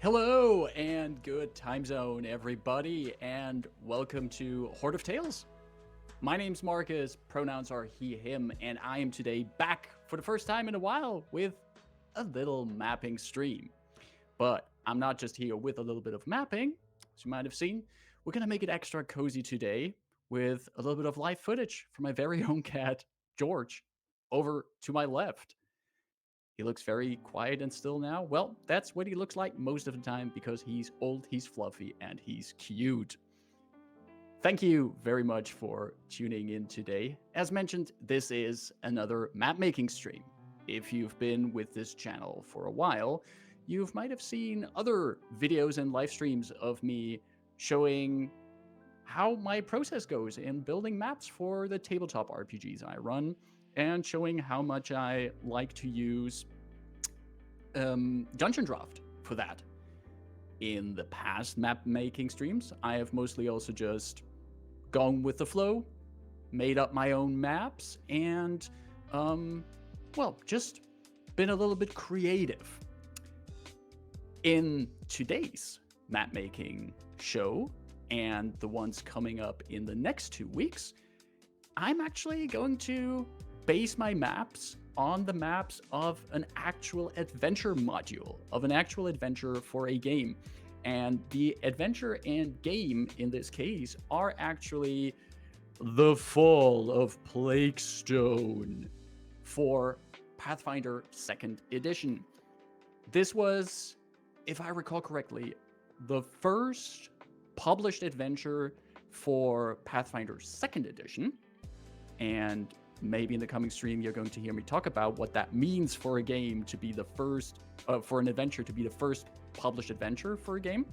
Hello and good time zone, everybody, and welcome to Horde of Tales. My name's Markus, pronouns are he, him, and I am today back for the first time in a while with a little mapping stream. But I'm not just here with a little bit of mapping, as you might have seen. We're going to make it extra cozy today with a little bit of live footage from my very own cat, George, over to my left. He looks very quiet and still now. Well, that's what he looks like most of the time because he's old, he's fluffy, and he's cute. Thank you very much for tuning in today. As mentioned, this is another map making stream. If you've been with this channel for a while, you might have seen other videos and live streams of me showing how my process goes in building maps for the tabletop RPGs I run, and showing how much I like to use Dungeondraft for that. In the past map making streams, I have mostly also just gone with the flow, made up my own maps, and, just been a little bit creative. In today's map making show, and the ones coming up in the next 2 weeks, I'm actually going to base my maps on the maps of an actual adventure module, of an actual adventure for a game. And the adventure and game in this case are actually the Fall of Plaguestone for Pathfinder 2nd Edition. This was, if I recall correctly, the first published adventure for Pathfinder 2nd Edition. And maybe in the coming stream, you're going to hear me talk about what that means for a game to be the first, for an adventure to be the first published adventure for a game.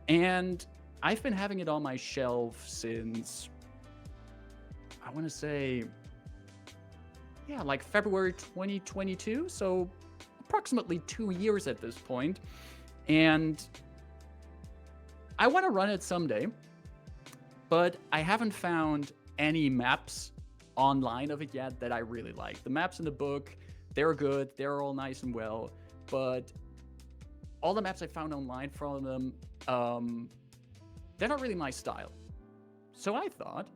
And I've been having it on my shelf since, I want to say, like February 2022. So approximately 2 years at this point. And I want to run it someday, but I haven't found any maps online of it yet that I really like. The maps in the book, they're good, they're all nice and well, but all the maps I found online from them, they're not really my style. So I thought,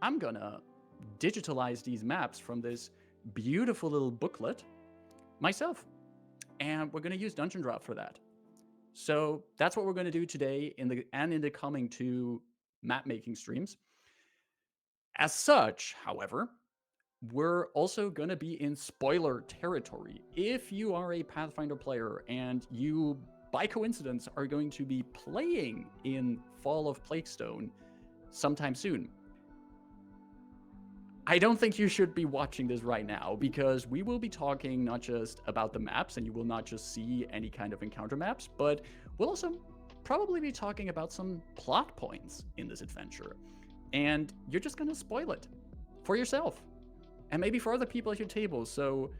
I'm gonna digitalize these maps from this beautiful little booklet myself, and we're gonna use Dungeondraft for that. So that's what we're gonna do today in the coming 2 map making streams. As such, however, we're also going to be in spoiler territory. If you are a Pathfinder player and you, by coincidence, are going to be playing in Fall of Plaguestone sometime soon, I don't think you should be watching this right now, because we will be talking not just about the maps, and you will not just see any kind of encounter maps, but we'll also probably be talking about some plot points in this adventure. And you're just going to spoil it for yourself and maybe for other people at your table. So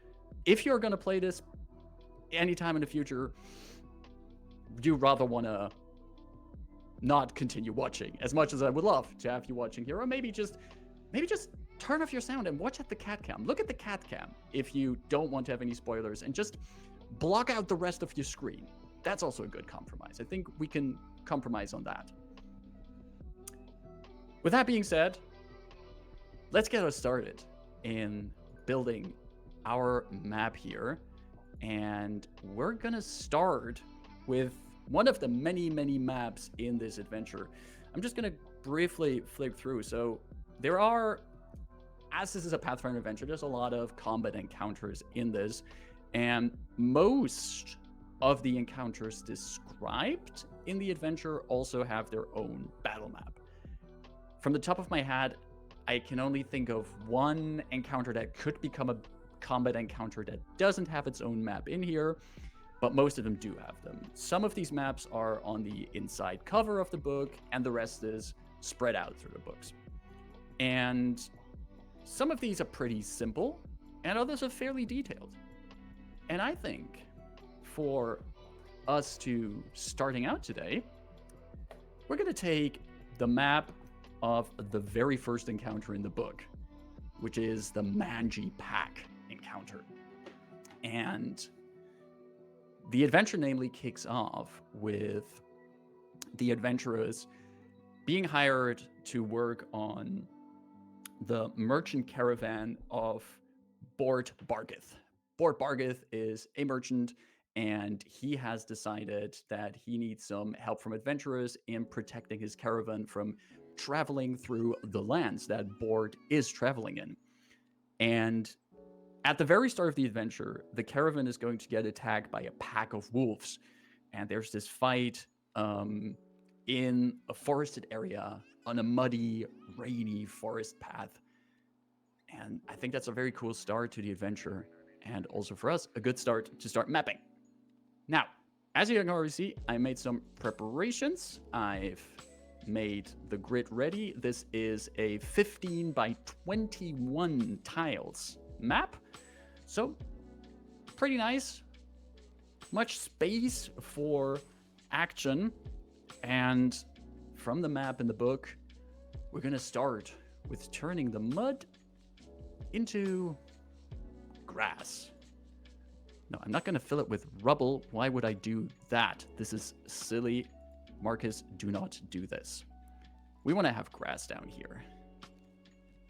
if you're going to play this anytime in the future, you rather want to not continue watching, as much as I would love to have you watching here. Or maybe just turn off your sound and watch at the cat cam. Look at the cat cam if you don't want to have any spoilers, and just block out the rest of your screen. That's also a good compromise. I think we can compromise on that. With that being said, let's get us started in building our map here. And we're gonna start with one of the many, many maps in this adventure. I'm just gonna briefly flip through. So there are, as this is a Pathfinder adventure, there's a lot of combat encounters in this. And most of the encounters described in the adventure also have their own battle map. From the top of my head, I can only think of one encounter that could become a combat encounter that doesn't have its own map in here, but most of them do have them. Some of these maps are on the inside cover of the book, and the rest is spread out through the books. And some of these are pretty simple, and others are fairly detailed. And I think for us to starting out today, we're going to take the map of the very first encounter in the book, which is the Manji Pack encounter. And The adventure namely kicks off with the adventurers being hired to work on the merchant caravan of Bort Bargith. Bort Bargith is a merchant, and he has decided that he needs some help from adventurers in protecting his caravan from traveling through the lands that Bort is traveling in. And at the very start of the adventure, the caravan is going to get attacked by a pack of wolves. And there's this fight in a forested area on a muddy, rainy forest path. And I think that's a very cool start to the adventure. And also for us, a good start to start mapping. Now, as you can already see, I made some preparations. I've made the grid ready. This is a 15 by 21 tiles map. So, pretty nice. Much space for action. And from the map in the book, we're going to start with turning the mud into grass. No, I'm not going to fill it with rubble. Why would I do that? This is silly. Markus, do not do this. We want to have grass down here.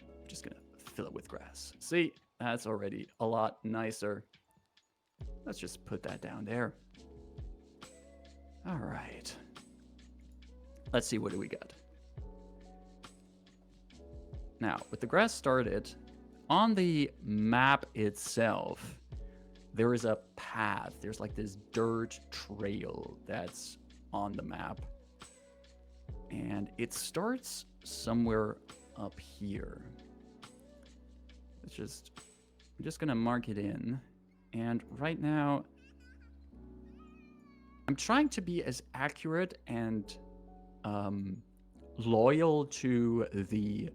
I'm just going to fill it with grass. See, that's already a lot nicer. Let's just put that down there. All right. Let's see, what do we got? Now, with the grass started, on the map itself, there is a path. There's like this dirt trail that's on the map. And it starts somewhere up here. I'm just gonna mark it in. And right now, I'm trying to be as accurate and loyal to the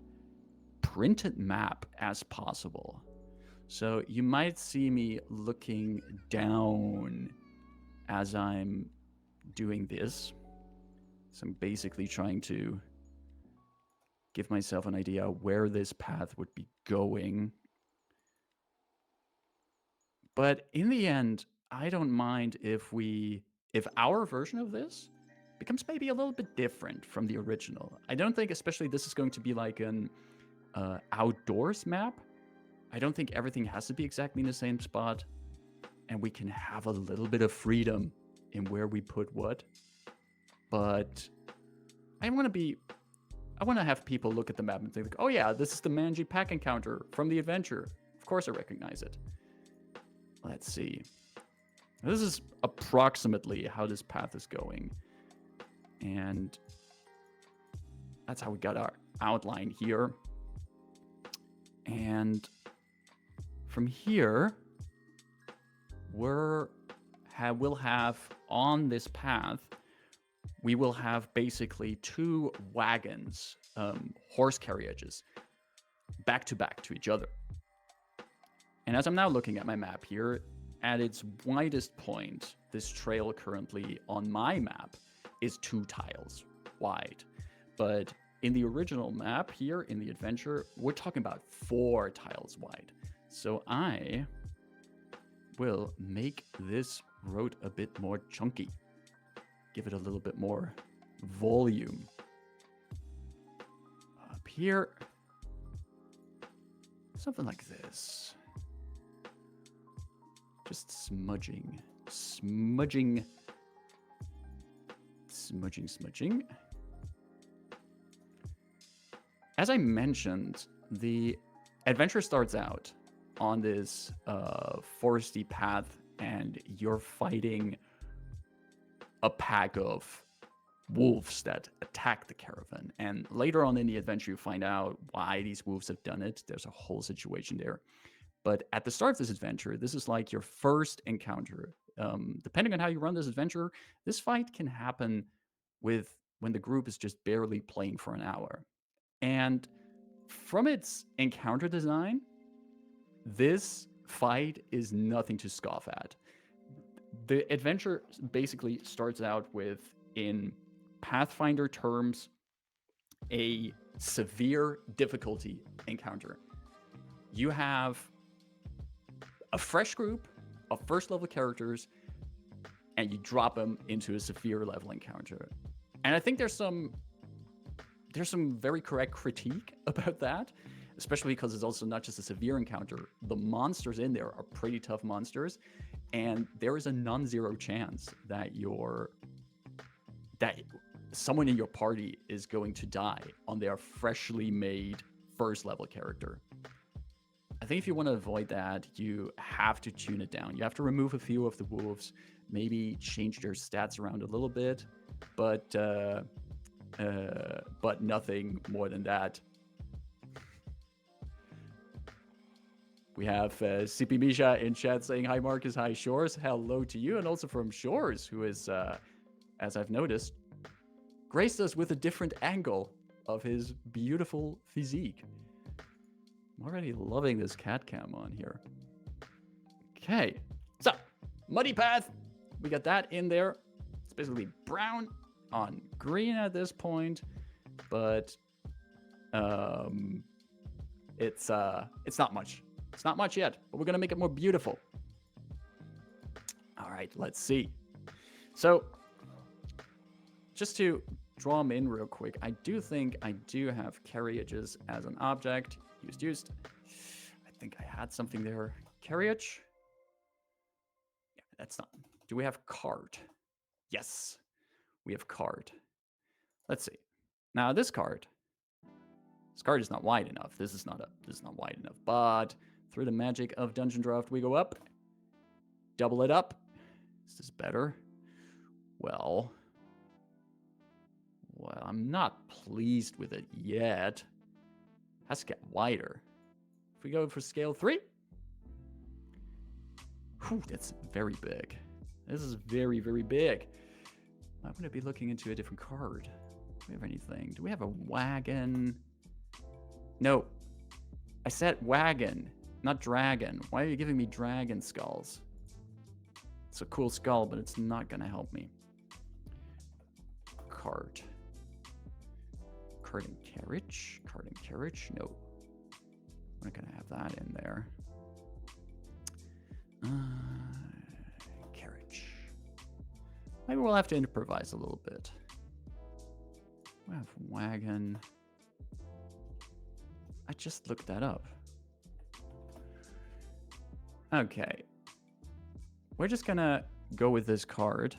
printed map as possible. So you might see me looking down as I'm doing this. So I'm basically trying to give myself an idea where this path would be going. But in the end, I don't mind if our version of this becomes maybe a little bit different from the original. I don't think especially this is going to be like an outdoors map. I don't think everything has to be exactly in the same spot, and we can have a little bit of freedom in where we put what. But I want to have people look at the map and think, like, oh yeah, this is the Manji pack encounter from the adventure. Of course I recognize it. Let's see. This is approximately how this path is going. And that's how we got our outline here. And from here, we'll have on this path, we will have basically two wagons, horse carriages, back to each other. And as I'm now looking at my map here, at its widest point, this trail currently on my map is 2 tiles wide. But in the original map here, in the adventure, we're talking about 4 tiles wide. So I will make this road a bit more chunky. Give it a little bit more volume. Up here, something like this. Just smudging. As I mentioned, the adventure starts out on this foresty path, and you're fighting a pack of wolves that attack the caravan. And later on in the adventure, you find out why these wolves have done it. There's a whole situation there. But at the start of this adventure, this is like your first encounter. Depending on how you run this adventure, this fight can happen when the group is just barely playing for an hour. And from its encounter design, this fight is nothing to scoff at. The adventure basically starts out with, in Pathfinder terms, a severe difficulty encounter. You have a fresh group of first level characters and you drop them into a severe level encounter. And I think there's some very correct critique about that, especially because it's also not just a severe encounter. The monsters in there are pretty tough monsters, and there is a non-zero chance that someone in your party is going to die on their freshly made first level character. I think if you want to avoid that, you have to tune it down. You have to remove a few of the wolves, maybe change their stats around a little bit, but nothing more than that. We have CP Misha in chat saying, hi Marcus, hi Shores. Hello to you, and also from Shores, who is, as I've noticed, graced us with a different angle of his beautiful physique. I'm already loving this cat cam on here. Okay, so Muddy Path, we got that in there. It's basically brown on green at this point, but it's not much. It's not much yet, but we're gonna make it more beautiful. All right, let's see. So just to draw them in real quick, I do think I do have carriages as an object. Used. I think I had something there. Carriage. Yeah, that's not. Do we have cart? Yes, we have cart. Let's see. Now this cart is not wide enough. This is not wide enough. But through the magic of Dungeondraft, we go up. Double it up. Is this better? Well, I'm not pleased with it yet. Has to get wider. If we go for scale 3. Whew, that's very big. This is very, very big. I'm going to be looking into a different card. Do we have anything? Do we have a wagon? No. I said wagon, not dragon. Why are you giving me dragon skulls? It's a cool skull, but it's not going to help me. Cart. Cart and carriage? Cart and carriage? No. We're not going to have that in there. Carriage. Maybe we'll have to improvise a little bit. We have wagon. I just looked that up. Okay. We're just going to go with this card.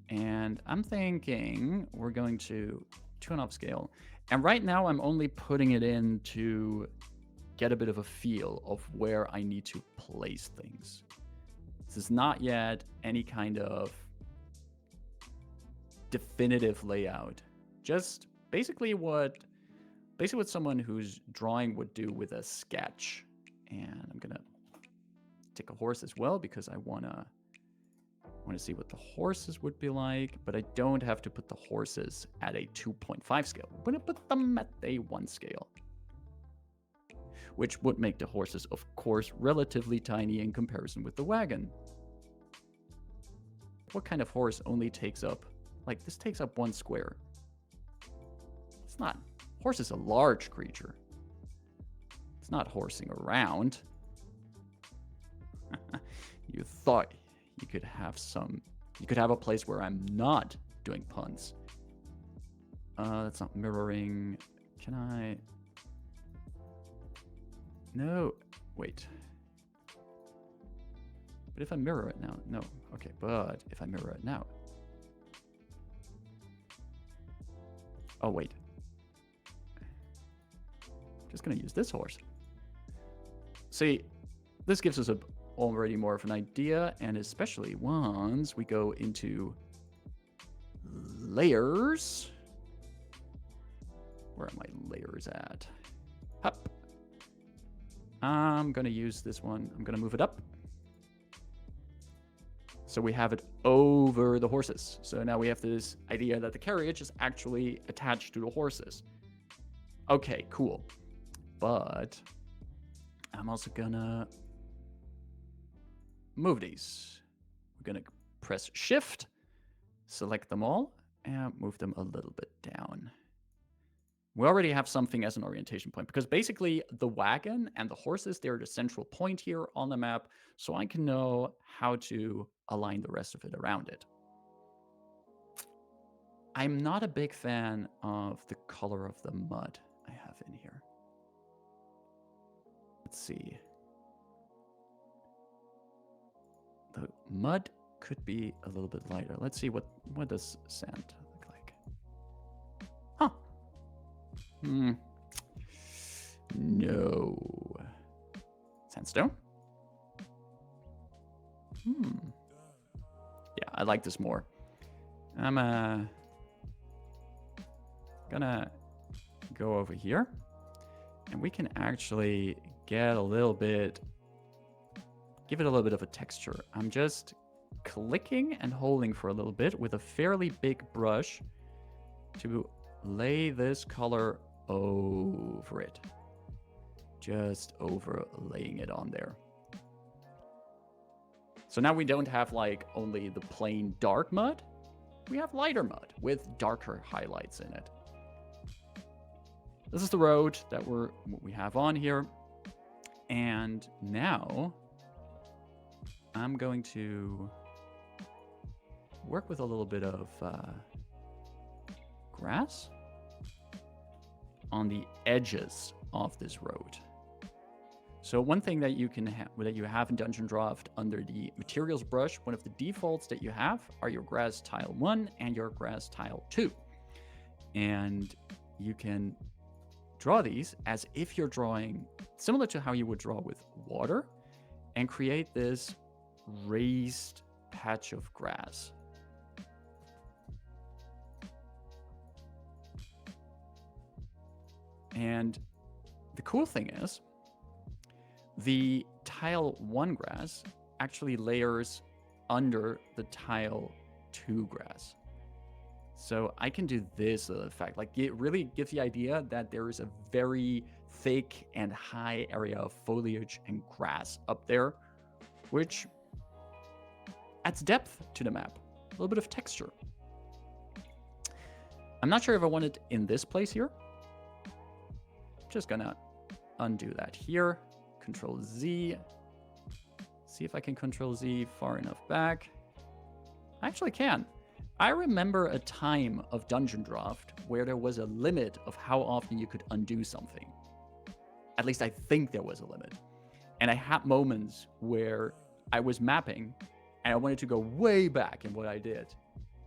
And I'm thinking we're going to tune up scale. And right now I'm only putting it in to get a bit of a feel of where I need to place things. This is not yet any kind of definitive layout. Just basically what someone who's drawing would do with a sketch. And I'm gonna take a horse as well because I wanna see what the horses would be like, but I don't have to put the horses at a 2.5 scale. I'm gonna put them at a 1 scale, which would make the horses, of course, relatively tiny in comparison with the wagon. What kind of horse only takes up, like this takes up 1 square? It's not. Horse is a large creature. It's not horsing around. You thought you could have a place where I'm not doing puns. That's not mirroring. Can I? No, wait. But if I mirror it now, no. Okay, but if I mirror it now. Oh, wait. Just gonna use this horse. See, this gives us already more of an idea, and especially once we go into layers. Where are my layers at? Hup. I'm gonna use this one. I'm gonna move it up. So we have it over the horses. So now we have this idea that the carriage is actually attached to the horses. Okay, cool. But I'm also gonna move these. We're gonna press Shift, select them all, and move them a little bit down. We already have something as an orientation point because basically the wagon and the horses, they're the central point here on the map. So I can know how to align the rest of it around it. I'm not a big fan of the color of the mud I have in here. Let's see. The mud could be a little bit lighter. Let's see what does sand look like. Huh. No. Sandstone? Yeah, I like this more. I'm gonna go over here, and we can actually get a little bit, give it a little bit of a texture. I'm just clicking and holding for a little bit with a fairly big brush to lay this color over it. Just overlaying it on there. So now we don't have like only the plain dark mud. We have lighter mud with darker highlights in it. This is the road that we have on here. And now I'm going to work with a little bit of grass on the edges of this road. So one thing that you can that you have in Dungeondraft under the materials brush, one of the defaults that you have are your grass tile 1 and your grass tile 2. And you can draw these as if you're drawing similar to how you would draw with water and create this raised patch of grass. And the cool thing is, the tile 1 grass actually layers under the tile 2 grass. So I can do this effect. Like, it really gives the idea that there is a very thick and high area of foliage and grass up there, which adds depth to the map, a little bit of texture. I'm not sure if I want it in this place here. Just gonna undo that here. Control Z. See if I can Control Z far enough back. I actually can. I remember a time of Dungeondraft where there was a limit of how often you could undo something. At least I think there was a limit. And I had moments where I was mapping and I wanted to go way back in what I did.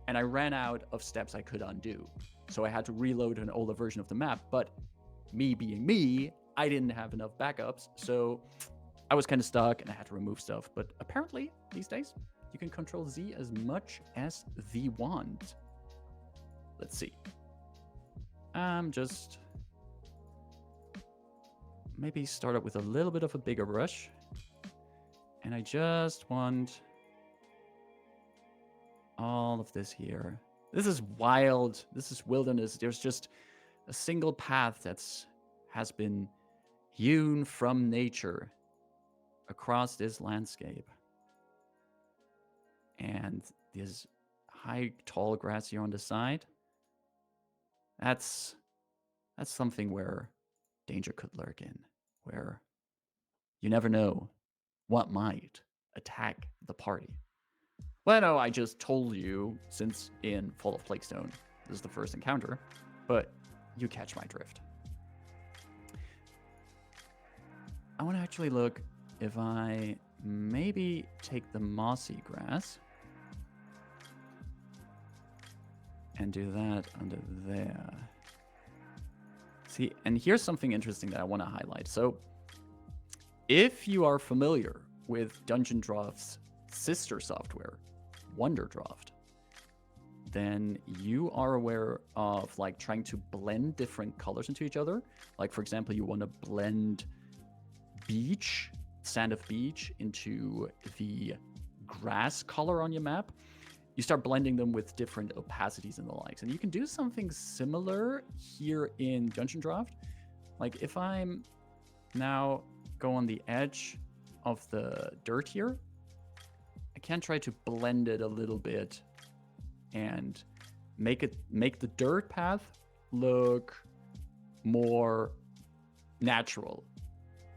And I ran out of steps I could undo. So I had to reload an older version of the map. But me being me, I didn't have enough backups. So I was kind of stuck and I had to remove stuff. But apparently these days, you can Control Z as much as thee want. Let's see. Just maybe start up with a little bit of a bigger brush. And I just want all of this here. This is wild. This is wilderness. There's just a single path has been hewn from nature across this landscape. And this high, tall grass here on the side, that's something where danger could lurk in, where you never know what might attack the party. Well, no, I just told you, since in Fall of Plaguestone, this is the first encounter, but you catch my drift. I want to actually look if I maybe take the mossy grass and do that under there. See, and here's something interesting that I want to highlight. So if you are familiar with Dungeondraft's sister software, Wonderdraft, then you are aware of like trying to blend different colors into each other. Like, for example, you want to blend beach, sand of beach, into the grass color on your map. You start blending them with different opacities and the likes. And you can do something similar here in Dungeondraft. Like if I'm now go on the edge of the dirt here, I can try to blend it a little bit and make the dirt path look more natural.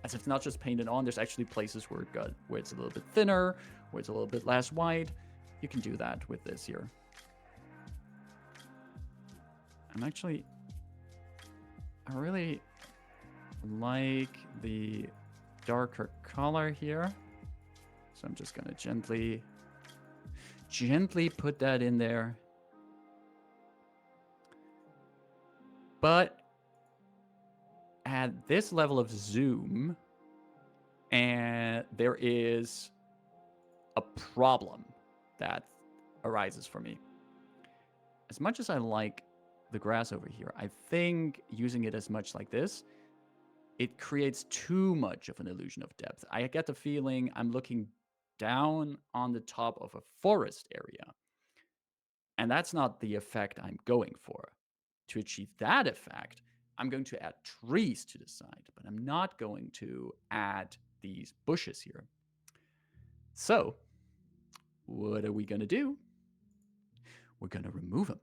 As if it's not just painted on, there's actually places where it's a little bit thinner, where it's a little bit less wide, you can do that with this here. I really like the darker color here. So I'm just gonna gently put that in there. But at this level of zoom, and there is a problem that arises for me. As much as I like the grass over here, I think using it as much like this, it creates too much of an illusion of depth. I get the feeling I'm looking down on the top of a forest area. And that's not the effect I'm going for. To achieve that effect, I'm going to add trees to the side, but I'm not going to add these bushes here. So, what are we going to do? We're going to remove them.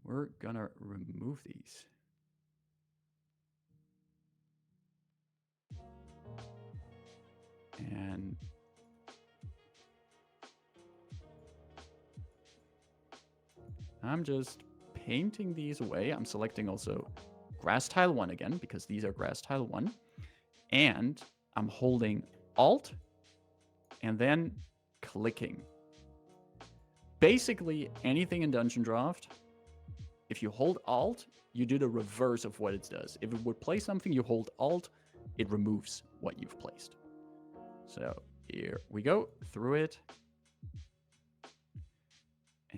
We're going to remove these. And I'm just painting these away. I'm selecting also grass tile 1 again, because these are grass tile 1. And I'm holding Alt and then clicking. Basically, anything in Dungeondraft, if you hold Alt, you do the reverse of what it does. If it would place something, you hold Alt, it removes what you've placed. So here we go through it.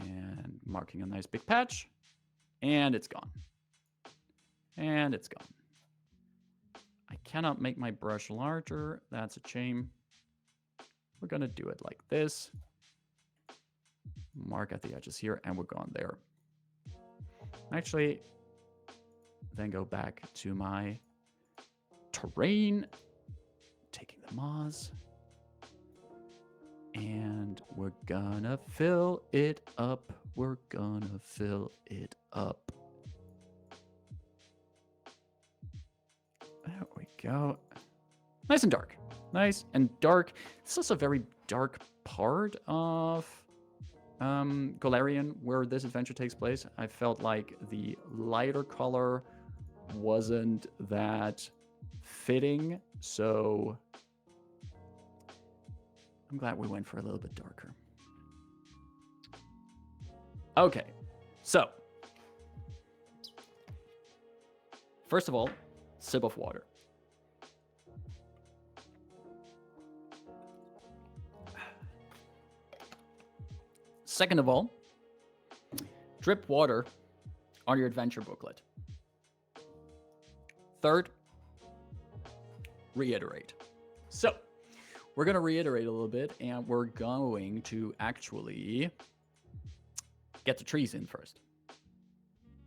And marking a nice big patch. And it's gone. And it's gone. I cannot make my brush larger. That's a shame. We're going to do it like this. Mark at the edges here, and we're gone there. Actually, then go back to my terrain, taking the moss, and we're gonna fill it up. We're gonna fill it up. There we go. Nice and dark. Nice and dark. This is a very dark part of Golarion, where this adventure takes place. I felt like the lighter color wasn't that fitting, so I'm glad we went for a little bit darker. Okay, so first of all, sip of water. Second of all, drip water on your adventure booklet. Third, reiterate. So, we're going to reiterate a little bit, and we're going to actually get the trees in first.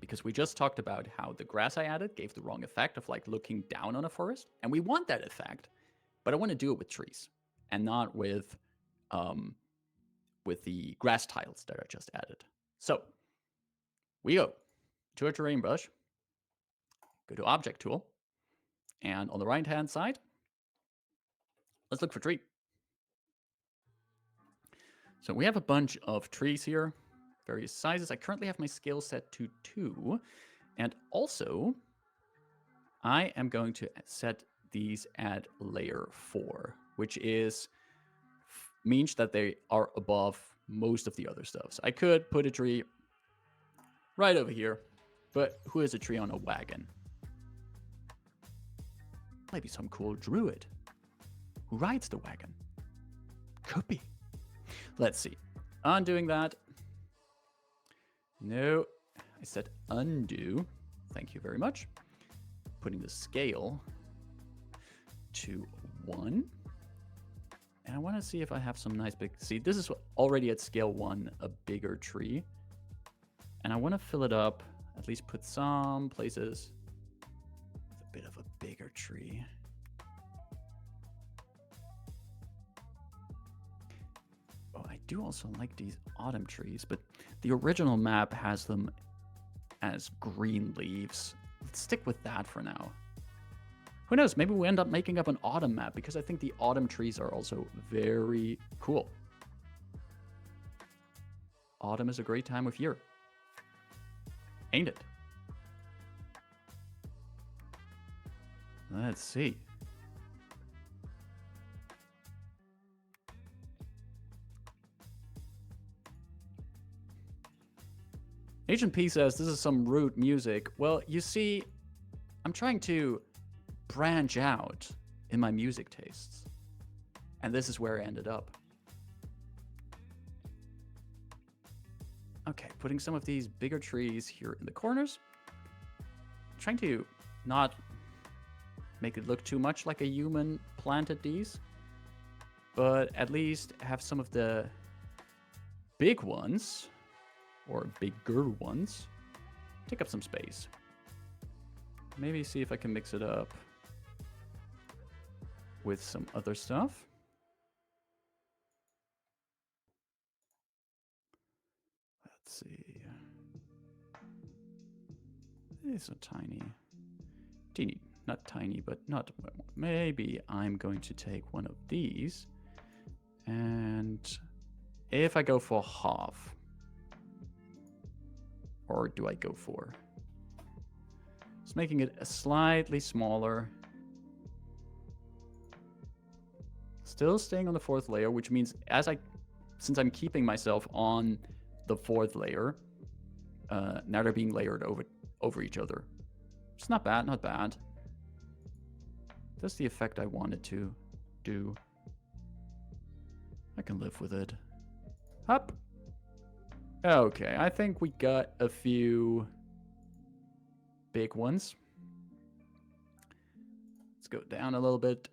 Because we just talked about how the grass I added gave the wrong effect of like looking down on a forest, and we want that effect, but I want to do it with trees and not with the grass tiles that I just added. So we go to our terrain brush, go to Object Tool, and on the right-hand side, let's look for tree. So we have a bunch of trees here, various sizes. I currently have my scale set to 2, and also I am going to set these at layer 4, which means that they are above most of the other stuff. So I could put a tree right over here, but who has a tree on a wagon? Maybe some cool druid who rides the wagon. Could be. Let's see. Undoing that. No, I said undo. Thank you very much. Putting the scale to 1. And I want to see if I have some nice big... See, this is already at scale 1, a bigger tree. And I want to fill it up, at least put some places with a bit of a bigger tree. Oh, I do also like these autumn trees, but the original map has them as green leaves. Let's stick with that for now. Who knows? Maybe we end up making up an autumn map, because I think the autumn trees are also very cool. Autumn is a great time of year. Ain't it? Let's see. Agent P says this is some rude music. Well, you see, I'm trying to branch out in my music tastes. And this is where I ended up. Okay, putting some of these bigger trees here in the corners. Trying to not make it look too much like a human planted these, but at least have some of the big ones, or bigger ones, take up some space. Maybe see if I can mix it up with some other stuff. Let's see. These are tiny. Teeny. Not tiny, but not... Maybe I'm going to take one of these. And if I go for half, or do I go for... Just making it a slightly smaller. Still staying on the 4th layer, which means since I'm keeping myself on the 4th layer, now they're being layered over each other. It's not bad, not bad. That's the effect I wanted to do. I can live with it. Up. Okay, I think we got a few big ones. Let's go down a little bit.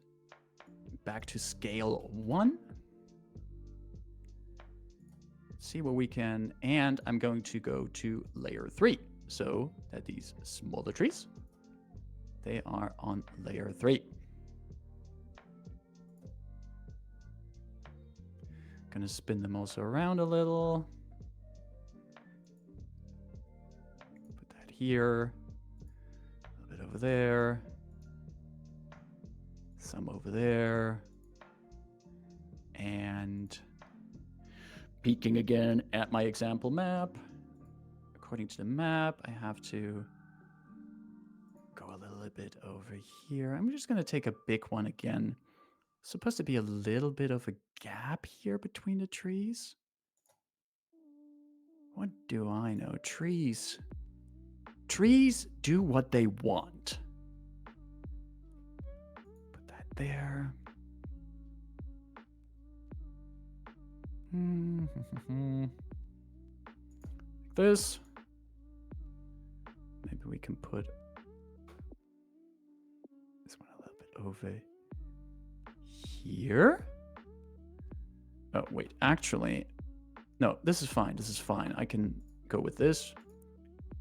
Back to scale 1. See what we can, and I'm going to go to layer 3. So that these smaller trees, they are on layer 3. Gonna spin them also around a little. Put that here, a little bit over there, some over there, and peeking again at my example map. According to the map, I have to go a little bit over here. I'm just going to take a big one again. Supposed to be a little bit of a gap here between the trees. What do I know? Trees. Trees do what they want. Put that there. Like this. Maybe we can put this one a little bit over here. Oh, wait, actually, no, this is fine. This is fine. I can go with this.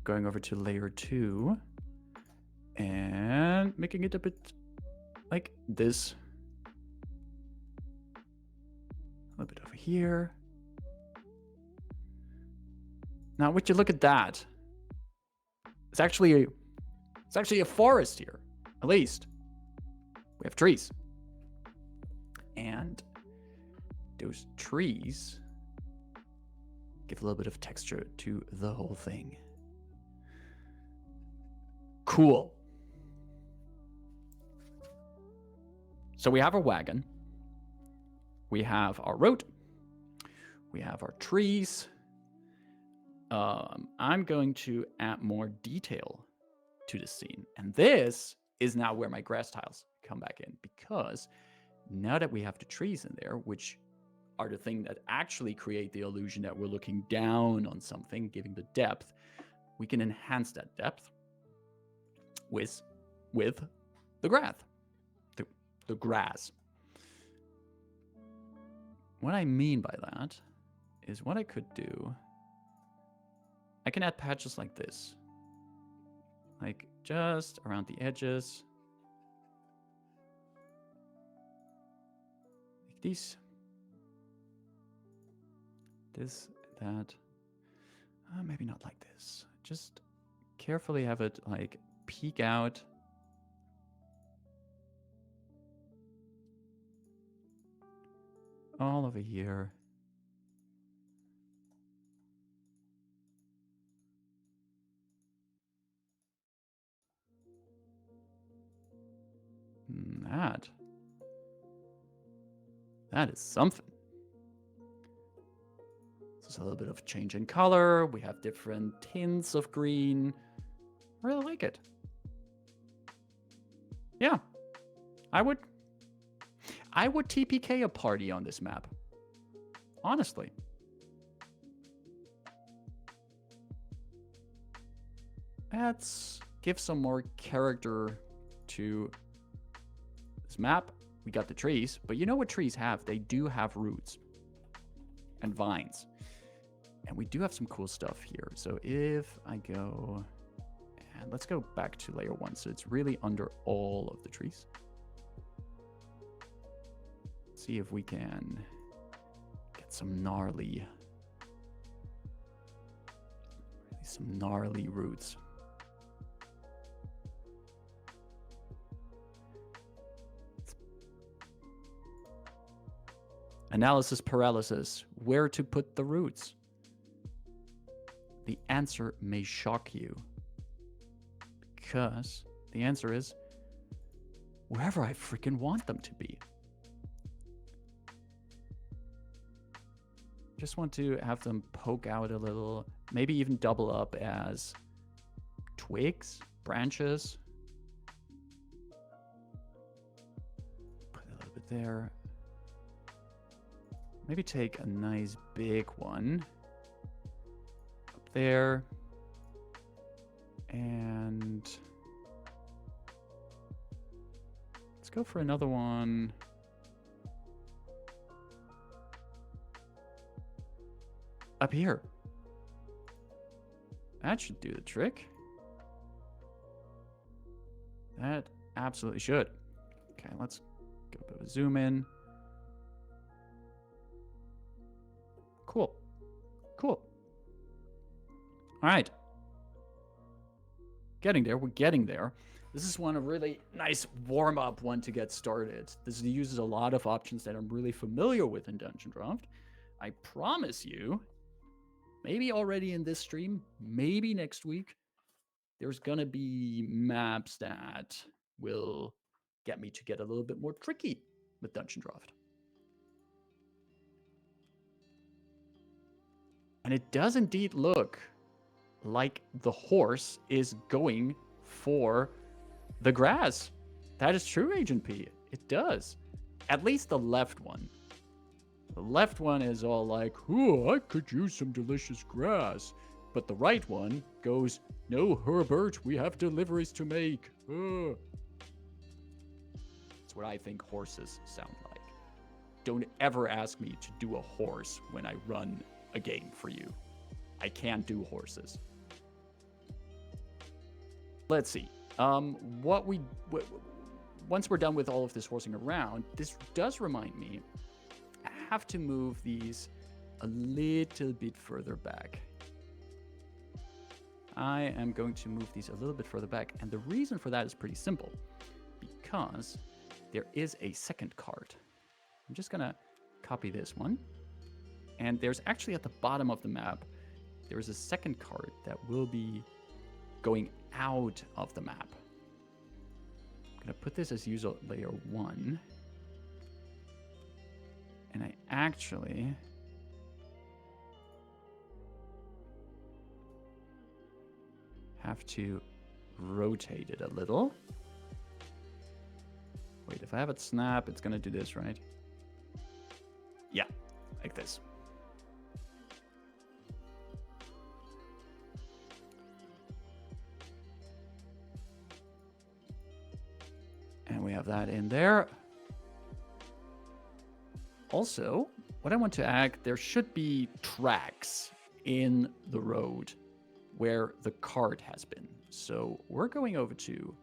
Going over to layer 2 and making it a bit like this. A little bit over here. Now, would you look at that? It's actually a forest here, at least. We have trees. And those trees give a little bit of texture to the whole thing. Cool. So we have our wagon. We have our road. We have our trees. I'm going to add more detail to the scene. And this is now where my grass tiles come back in, because now that we have the trees in there, which are the thing that actually create the illusion that we're looking down on something, giving the depth, we can enhance that depth with the grass. The grass. What I mean by that is what I could do, I can add patches like this. Like just around the edges. Like these. This, that. Maybe not like this. Just carefully have it like peek out. all over here. That is something. There's a little bit of change in color. We have different tints of green. I really like it. Yeah, I would TPK a party on this map. Honestly. Let's give some more character to this map. We got the trees, but you know what trees have? They do have roots and vines. And we do have some cool stuff here. So if I go, and let's go back to layer 1. So it's really under all of the trees. See if we can get some gnarly roots. Analysis paralysis. Where to put the roots? The answer may shock you. Because the answer is wherever I freaking want them to be. Just want to have them poke out a little, maybe even double up as twigs, branches. Put a little bit there. Maybe take a nice big one up there. And let's go for another one. Up here. That should do the trick. That absolutely should. Okay, let's go a bit of a zoom in. Cool. Cool. All right. Getting there. We're getting there. This is one a really nice warm-up one to get started. This uses a lot of options that I'm really familiar with in Dungeondraft. I promise you, maybe already in this stream, maybe next week, there's going to be maps that will get me to get a little bit more tricky with Dungeondraft. And it does indeed look like the horse is going for the grass. That is true, Agent P. It does. At least the left one. The left one is all like, oh, I could use some delicious grass. But the right one goes, no, Herbert, we have deliveries to make. That's what I think horses sound like. Don't ever ask me to do a horse when I run a game for you. I can't do horses. Let's see. Once we're done with all of this horsing around, this does remind me, I have to move these a little bit further back. I am going to move these a little bit further back, and the reason for that is pretty simple, because there is a second card. I'm just gonna copy this one, and there's actually at the bottom of the map, there is a second card that will be going out of the map. I'm gonna put this as user layer 1. And I actually have to rotate it a little. Wait, if I have it snap, it's gonna do this, right? Yeah, like this. And we have that in there. Also, what I want to add, there should be tracks in the road where the card has been. So we're going over to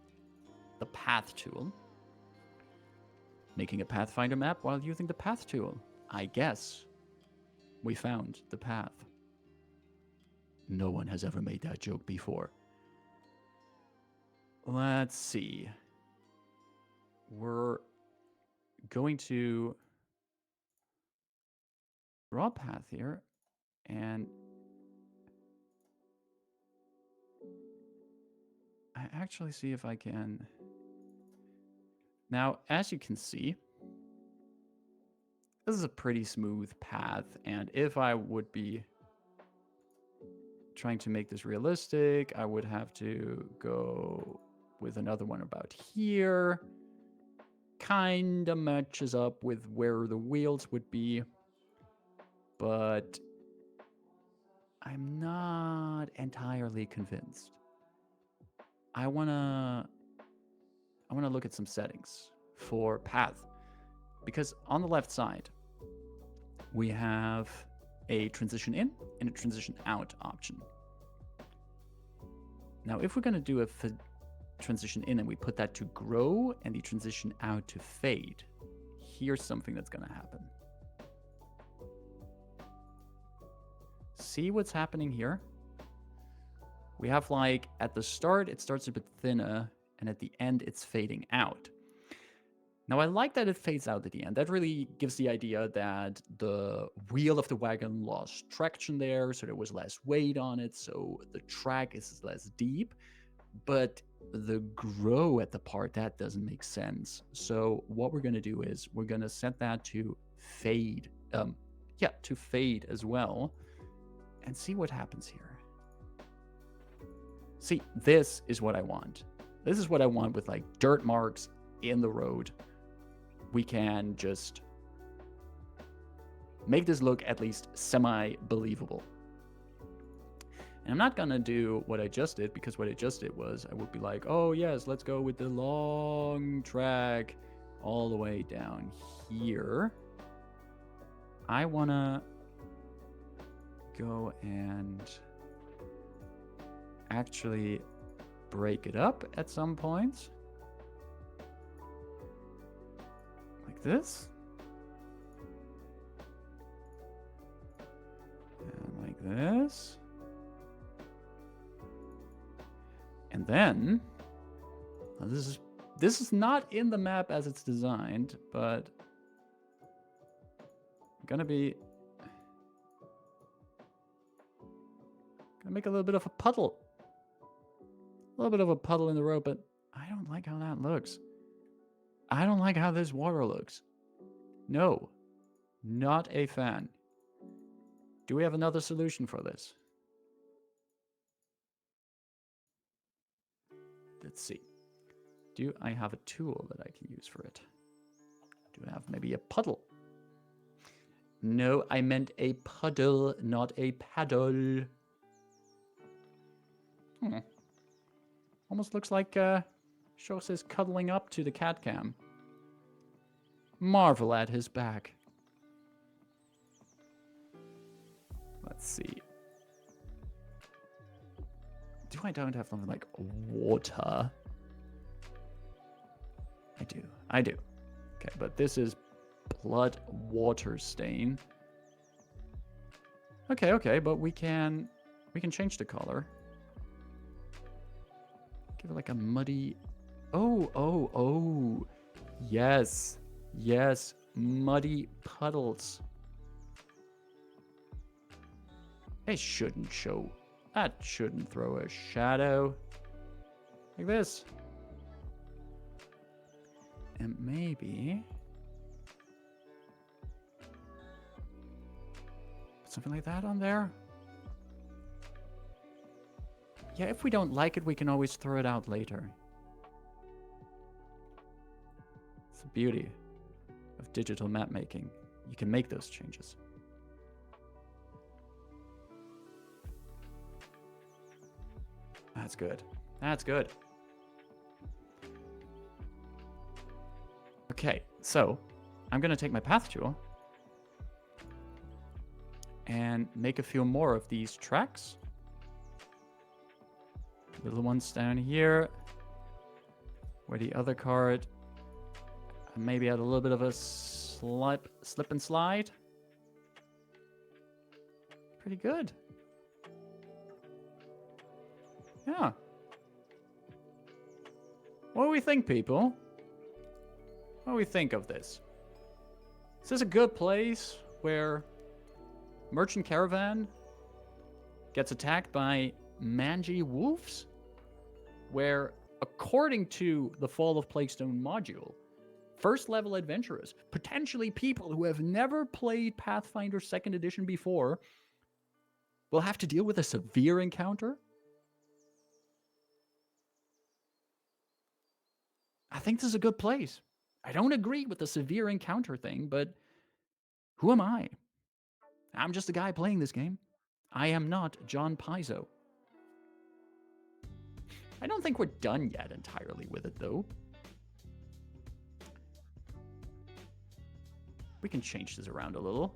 the path tool, making a Pathfinder map while using the path tool. I guess we found the path. No one has ever made that joke before. Let's see. We're going to draw a path here, and I actually see if I can. Now, as you can see, this is a pretty smooth path, and if I would be trying to make this realistic, I would have to go with another one about here. Kinda matches up with where the wheels would be, but I'm not entirely convinced. I wanna look at some settings for path, because on the left side we have a transition in and a transition out option. Now, if we're gonna do a transition in and we put that to grow and the transition out to fade, here's something that's gonna happen. See what's happening here? We have, like, at the start it starts a bit thinner, and at the end it's fading out. Now, I like that it fades out at the end. That really gives the idea that the wheel of the wagon lost traction there, so there was less weight on it, so the track is less deep. But the grow at the part, that doesn't make sense. So what we're going to do is we're going to set that to fade. To fade as well, and see what happens here. See, this is what I want. This is what I want with, like, dirt marks in the road. We can just make this look at least semi-believable. And I'm not gonna do what I just did, because what I just did was I would be like, oh yes, let's go with the long track all the way down here. I wanna go and actually break it up at some points. Like this. And like this. And then, this is not in the map as it's designed, but I'm gonna make a little bit of a puddle. A little bit of a puddle in the road, but I don't like how that looks. I don't like how this water looks. No, not a fan. Do we have another solution for this? Let's see. Do I have a tool that I can use for it? Do I have maybe a puddle? No, I meant a puddle, not a paddle. Almost looks like Shos is cuddling up to the cat cam. Marvel at his back. Let's see. I don't have something like water? I do. Okay, but this is blood water stain. Okay, but we can change the color. Give it like a muddy. Oh. Yes, muddy puddles. It shouldn't show. That shouldn't throw a shadow. Like this. And maybe put something like that on there. Yeah, if we don't like it, we can always throw it out later. It's the beauty of digital map making. You can make those changes. That's good. That's good. Okay, so I'm going to take my path tool and make a few more of these tracks. Little ones down here, where the other card maybe had a little bit of a slip and slide. Pretty good. Yeah. What do we think, people? What do we think of this? Is this a good place where merchant caravan gets attacked by mangy wolves, where, according to the Fall of Plaguestone module, first level adventurers, potentially people who have never played Pathfinder 2nd edition before, will have to deal with a severe encounter. I think this is a good place. I don't agree with the severe encounter thing, but who am I? I'm just a guy playing this game. I am not John Pizzo. I don't think we're done yet entirely with it, though. We can change this around a little.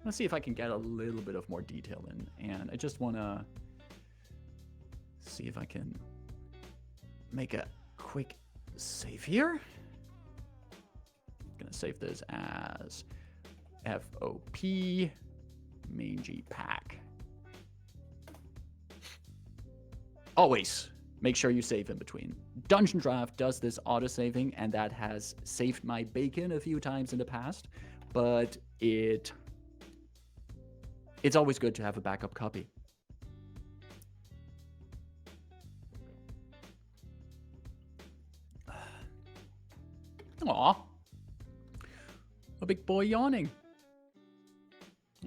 Let's see if I can get a little bit of more detail in. And I just want to see if I can make a quick save here. I'm going to save this as FOP Mangy Pack. Always make sure you save in between. Dungeondraft does this auto-saving, and that has saved my bacon a few times in the past, but it's always good to have a backup copy. Aw. A big boy yawning.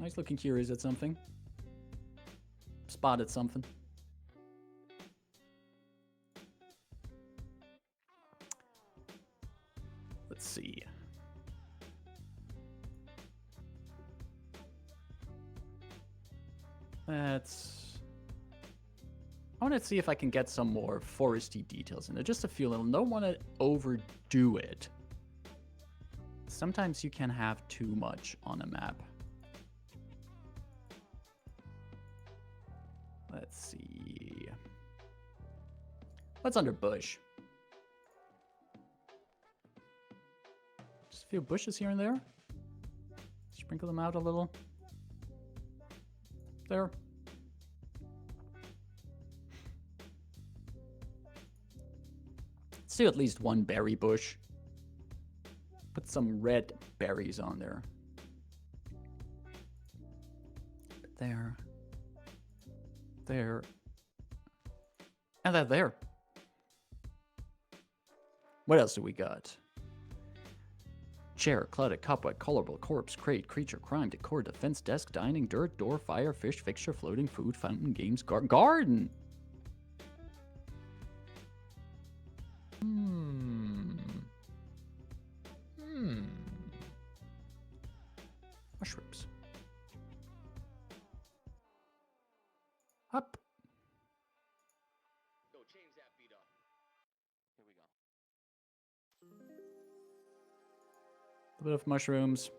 He's looking curious at something. Spotted something. Let's see. I want to see if I can get some more foresty details in there. Just a few little. Don't want to overdo it. Sometimes you can have too much on a map. Let's see. What's under bush? Just a few bushes here and there. Sprinkle them out a little. There. Let's do at least one berry bush. Put some red berries on there. There. There. And that there. What else do we got? Chair, cluttered, cobweb, colorable, corpse, crate, creature, crime, decor, defense, desk, dining, dirt, door, fire, fish, fixture, floating, food, fountain, games, garden. Mushrooms. Up. Yo, change that beat up. Here we go. A bit of mushrooms.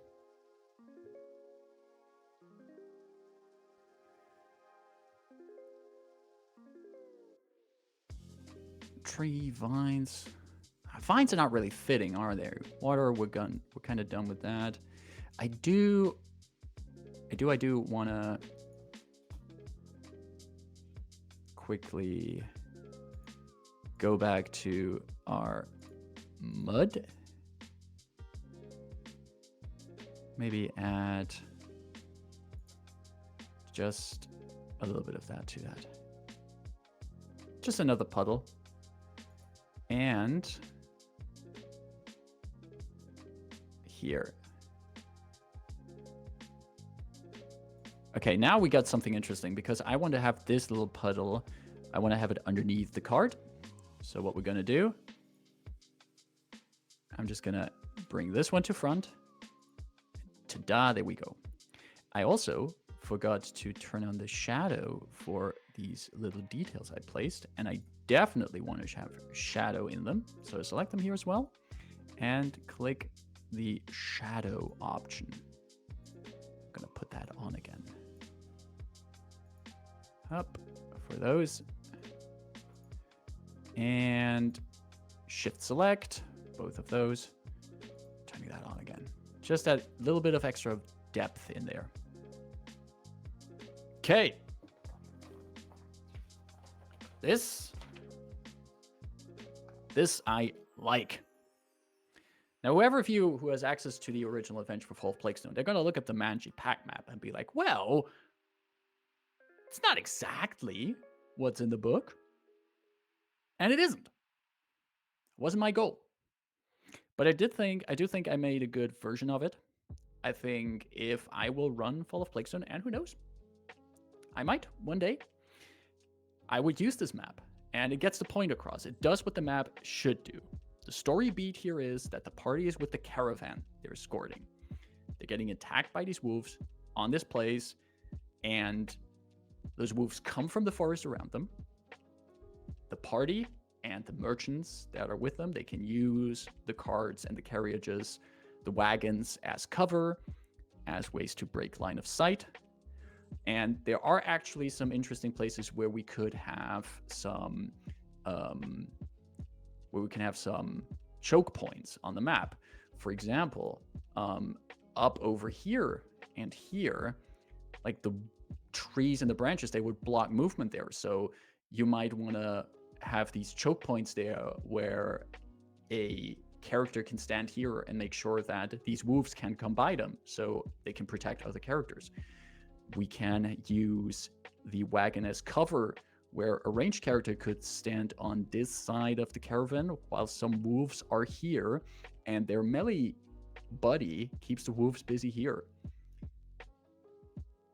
Tree, vines. Vines are not really fitting, are they? Water, we're kind of done with that. I do want to quickly go back to our mud. Maybe add just a little bit of that to that. Just another puddle. And here. Okay, now we got something interesting because I want to have this little puddle. I want to have it underneath the cart. So what we're going to do, I'm just going to bring this one to front. Ta-da, there we go. I also forgot to turn on the shadow for these little details I placed, and I definitely want to have shadow in them. So select them here as well, and click the shadow option. I'm going to put that on again. Up for those. And shift select both of those. Turning that on again. Just that little bit of extra depth in there. Okay. This I like. Now, whoever of you who has access to the original Adventure for Fall of Plaguestone, they're going to look at the Manji pack map and be like, well, it's not exactly what's in the book. And it isn't. It wasn't my goal. But I do think I made a good version of it. I think if I will run Fall of Plaguestone, and who knows, I might one day, I would use this map. And it gets the point across. It does what the map should do. The story beat here is that the party is with the caravan they're escorting. They're getting attacked by these wolves on this place, and those wolves come from the forest around them. The party and the merchants that are with them, they can use the carts and the carriages, the wagons as cover, as ways to break line of sight. And there are actually some interesting places where we could have some choke points on the map. For example, up over here and here, like the trees and the branches, they would block movement there. So you might want to have these choke points there where a character can stand here and make sure that these wolves can't come by them, so they can protect other characters. We can use the wagon as cover, where a ranged character could stand on this side of the caravan while some wolves are here, and their melee buddy keeps the wolves busy here.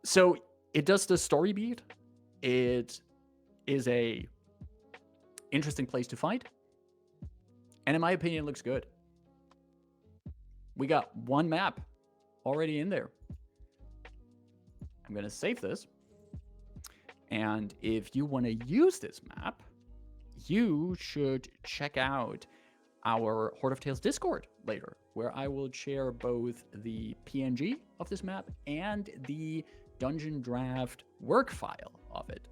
So it does the story beat. It is a interesting place to fight. And in my opinion, it looks good. We got one map already in there. I'm going to save this. And if you want to use this map, you should check out our Horde of Tales Discord later, where I will share both the PNG of this map and the Dungeondraft work file of it.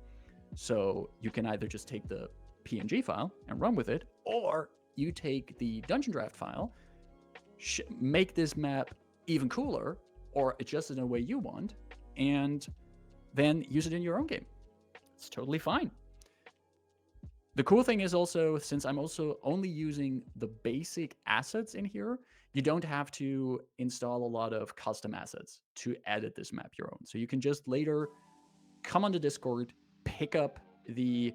So you can either just take the PNG file and run with it, or you take the Dungeondraft file, make this map even cooler, or adjust it in a way you want, and then use it in your own game. It's totally fine. The cool thing is also, since I'm also only using the basic assets in here, you don't have to install a lot of custom assets to edit this map your own. So you can just later come on the Discord, pick up the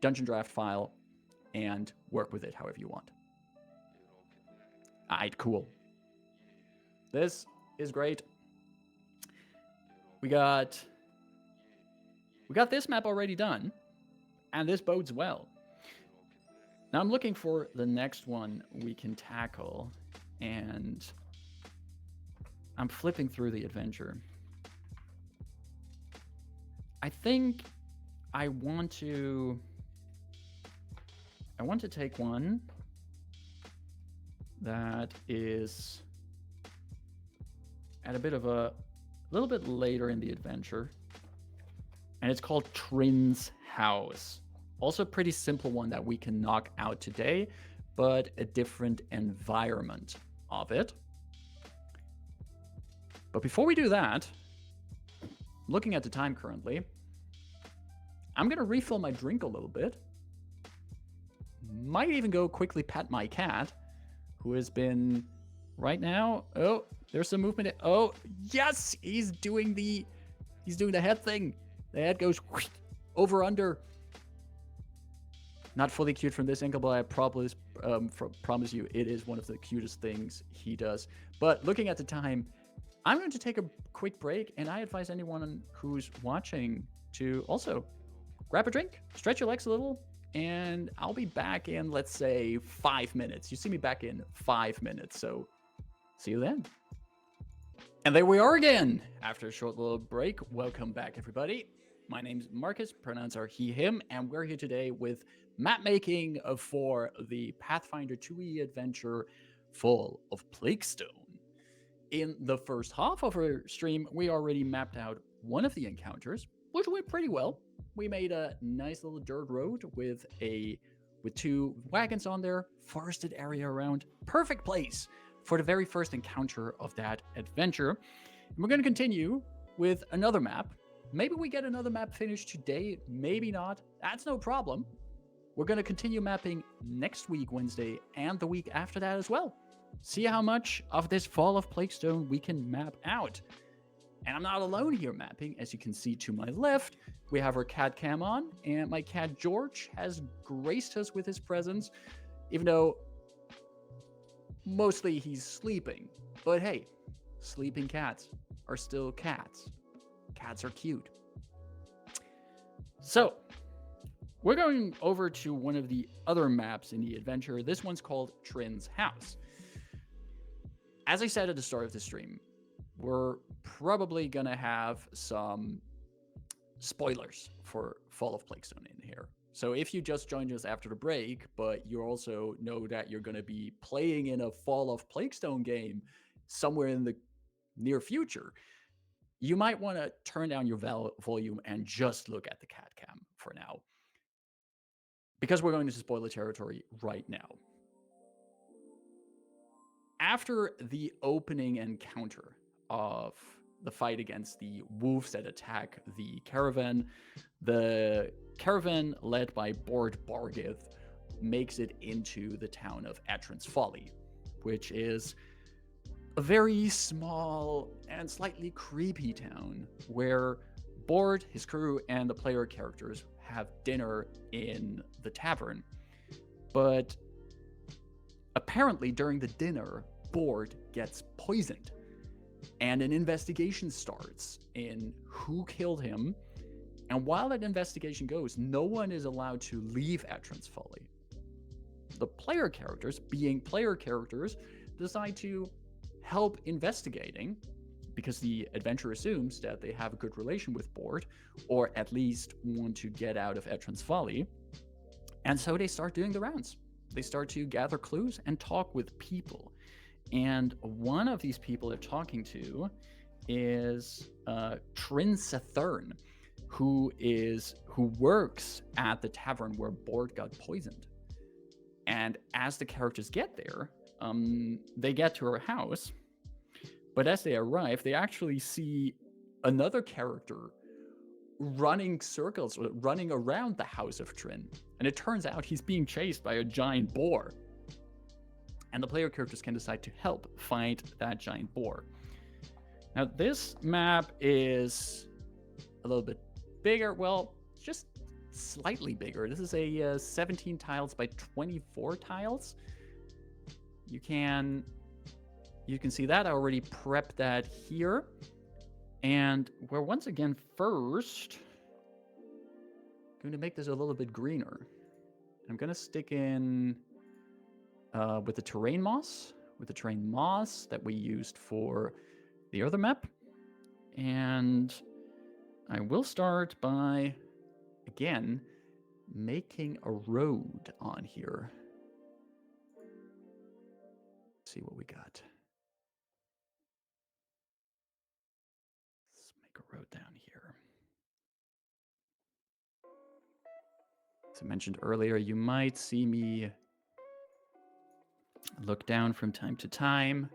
Dungeondraft file, and work with it however you want. Alright, cool. This is great. We got this map already done, and this bodes well. Now I'm looking for the next one we can tackle, and I'm flipping through the adventure. I think I want to take one that is at a little bit later in the adventure, and it's called Trin's House. Also a pretty simple one that we can knock out today, but a different environment of it. But before we do that, looking at the time currently, I'm going to refill my drink a little bit. Might even go quickly pet my cat, who has been right now. Oh, there's some movement. Oh, yes, he's doing the head thing. The head goes over under. Not fully cute from this angle, but I promise you it is one of the cutest things he does. But looking at the time, I'm going to take a quick break, and I advise anyone who's watching to also grab a drink, stretch your legs a little, and I'll be back in, let's say, 5 minutes. You see me back in 5 minutes, so see you then. And there we are again. After a short little break, welcome back, everybody. My name's Markus, pronouns are he, him, and we're here today with map making for the Pathfinder 2e adventure Fall of Plaguestone. In the first half of our stream, we already mapped out one of the encounters, which went pretty well. We made a nice little dirt road with 2 wagons on there, forested area around. Perfect place for the very first encounter of that adventure. And we're going to continue with another map. Maybe we get another map finished today, maybe not. That's no problem. We're going to continue mapping next week, Wednesday, and the week after that as well. see how much of this Fall of Plaguestone we can map out. And I'm not alone here mapping. As you can see to my left, we have our cat cam on, and my cat George has graced us with his presence, even though mostly he's sleeping. But hey, sleeping cats are still cats. Cats are cute. So, we're going over to one of the other maps in the adventure. This one's called Trin's House. As I said at the start of the stream, we're probably going to have some spoilers for Fall of Plaguestone in here. So if you just joined us after the break, but you also know that you're going to be playing in a Fall of Plaguestone game somewhere in the near future, you might want to turn down your volume and just look at the cat cam for now, because we're going into spoiler territory right now. After the opening encounter of the fight against the wolves that attack the caravan led by Bord Bargith makes it into the town of Atron's Folly, which is a very small and slightly creepy town where Bord, his crew, and the player characters have dinner in the tavern. But apparently during the dinner, Bord gets poisoned, and an investigation starts in who killed him. And while that investigation goes, no one is allowed to leave Atron's Folly. The player characters, being player characters, decide to help investigating, because the adventure assumes that they have a good relation with Bord, or at least want to get out of Atron's Folly. And so they start doing the rounds. They start to gather clues and talk with people. And one of these people they're talking to is Trin Sathern, who works at the tavern where Bord got poisoned. And as the characters get there, they get to her house. But as they arrive, they actually see another character running circles, running around the house of Trin. And it turns out he's being chased by a giant boar. And the player characters can decide to help find that giant boar. Now, this map is a little bit bigger. Well, just slightly bigger. This is a 17 tiles by 24 tiles. You can see that. I already prepped that here. And we're once again first going to make this a little bit greener. I'm going to stick in with the terrain moss that we used for the other map. And I will start by, again, making a road on here. Let's see what we got. Let's make a road down here. As I mentioned earlier, you might see me look down from time to time,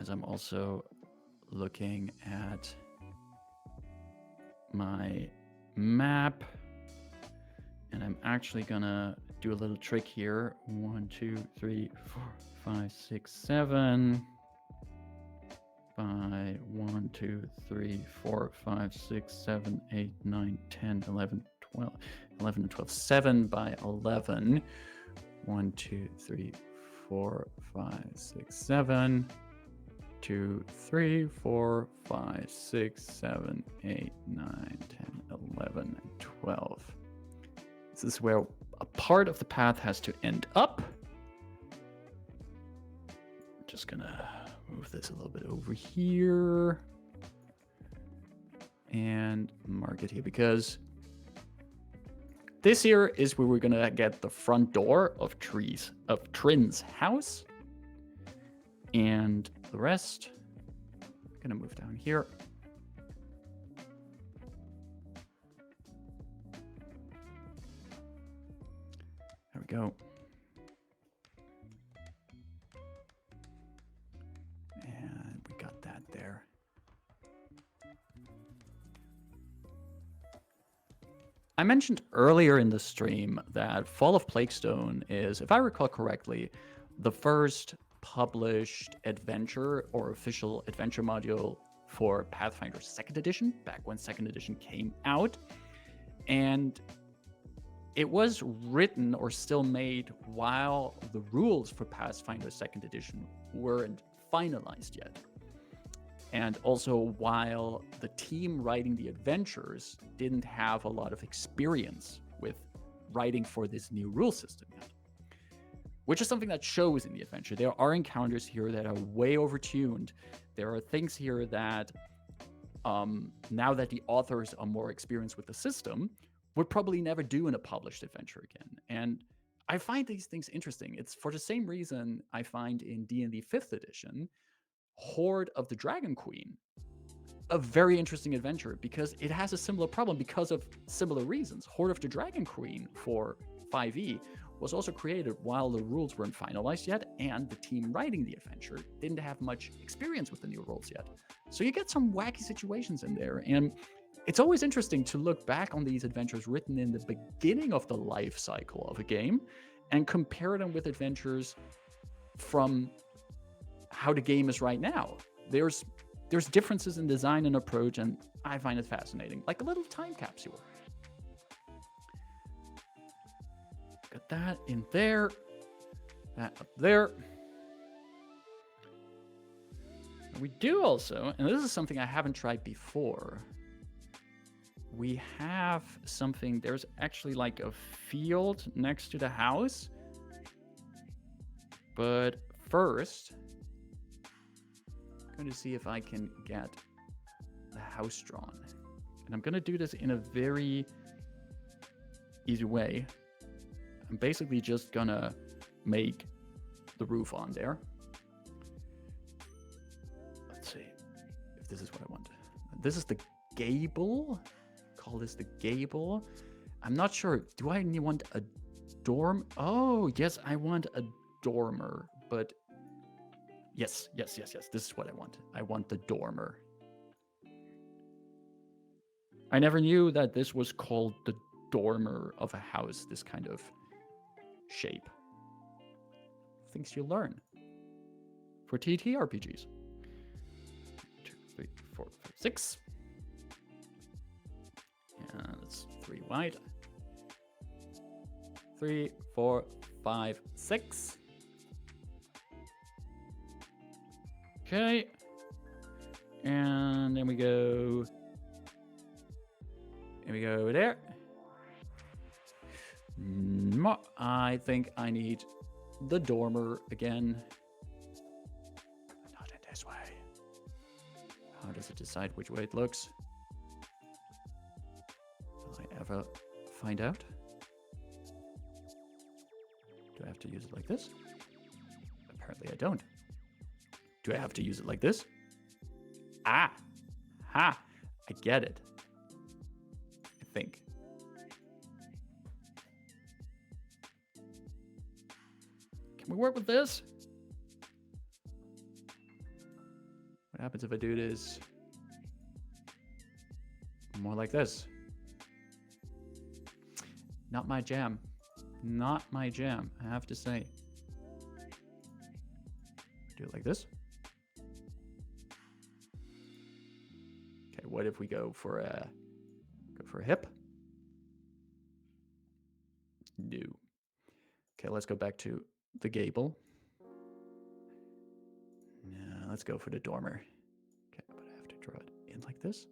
as I'm also looking at my map. And I'm actually gonna do a little trick here. 1, 2, 3, 4, 5, 6, 7. By 1, 2, 3, 4, 5, 6, 7, 8, 9, 10, 11, 12, 11 and 12. 7 by 11. 1, 2, 3, 4, 5, 6, 7. 2, 3, 4, 5, 6, 7, 8, 9, 10, 11, and 12. This is where a part of the path has to end up. I'm just gonna move this a little bit over here and mark it here, because this here is where we're gonna get the front door of Trin's house, and the rest I'm gonna move down here. There we go. And we got that there. I mentioned earlier in the stream that Fall of Plaguestone is, if I recall correctly, the first published adventure or official adventure module for Pathfinder 2nd edition, back when 2nd edition came out. And it was written or still made while the rules for Pathfinder 2nd edition weren't finalized yet. And also while the team writing the adventures didn't have a lot of experience with writing for this new rule system yet. Which is something that shows in the adventure. There are encounters here that are way overtuned. There are things here that, now that the authors are more experienced with the system, would probably never do in a published adventure again. And I find these things interesting. It's for the same reason I find in D&D 5th edition, Horde of the Dragon Queen, a very interesting adventure because it has a similar problem because of similar reasons. Horde of the Dragon Queen for 5e was also created while the rules weren't finalized yet, and the team writing the adventure didn't have much experience with the new rules yet. So you get some wacky situations in there, and it's always interesting to look back on these adventures written in the beginning of the life cycle of a game and compare them with adventures from how the game is right now. There's differences in design and approach, and I find it fascinating, like a little time capsule. Got that in there, that up there. We do also, and this is something I haven't tried before, we have something, there's actually like a field next to the house. But first, I'm going to see if I can get the house drawn. And I'm going to do this in a very easy way. I'm basically just going to make the roof on there. Let's see if this is what I want. This is the gable. Call this the gable. I'm not sure. Do I want a dorm? Oh, yes, I want a dormer. But yes. This is what I want. I want the dormer. I never knew that this was called the dormer of a house, this kind of shape. Things you learn for TTRPGs. 2, 3, 4, 5, 6. Yeah, that's 3 wide. 3, 4, 5, 6. Okay. And then we go. And we go there. I think I need the dormer again. Not in this way. How does it decide which way it looks? Will I ever find out? Do I have to use it like this? Apparently I don't. Do I have to use it like this? Ah! Ha! I get it. I think. Can we work with this? What happens if I do this more like this? Not my jam. Not my jam, I have to say. Do it like this. Okay, what if we go for a hip? No. Okay, let's go back to the gable. No, let's go for the dormer. Okay, but I have to draw it in like this.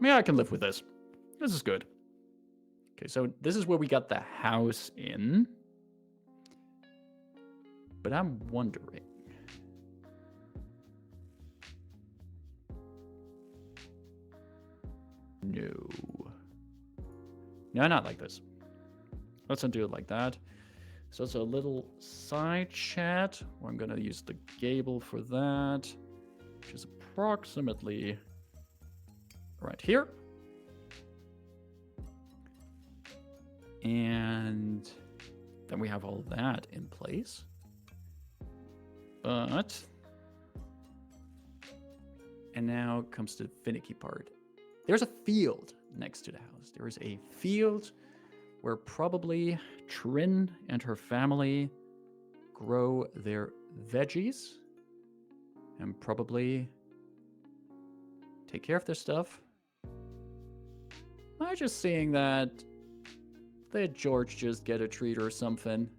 Yeah, I can live with this. This is good. Okay, so this is where we got the house in. But I'm wondering. No, not like this. Let's not do it like that. So it's a little side chat where I'm gonna use the gable for that, which is approximately right here. And then we have all that in place. But, and now comes the finicky part. There's a field next to the house. There is a field where probably Trin and her family grow their veggies and probably take care of their stuff. I'm just seeing that. Did George just get a treat or something?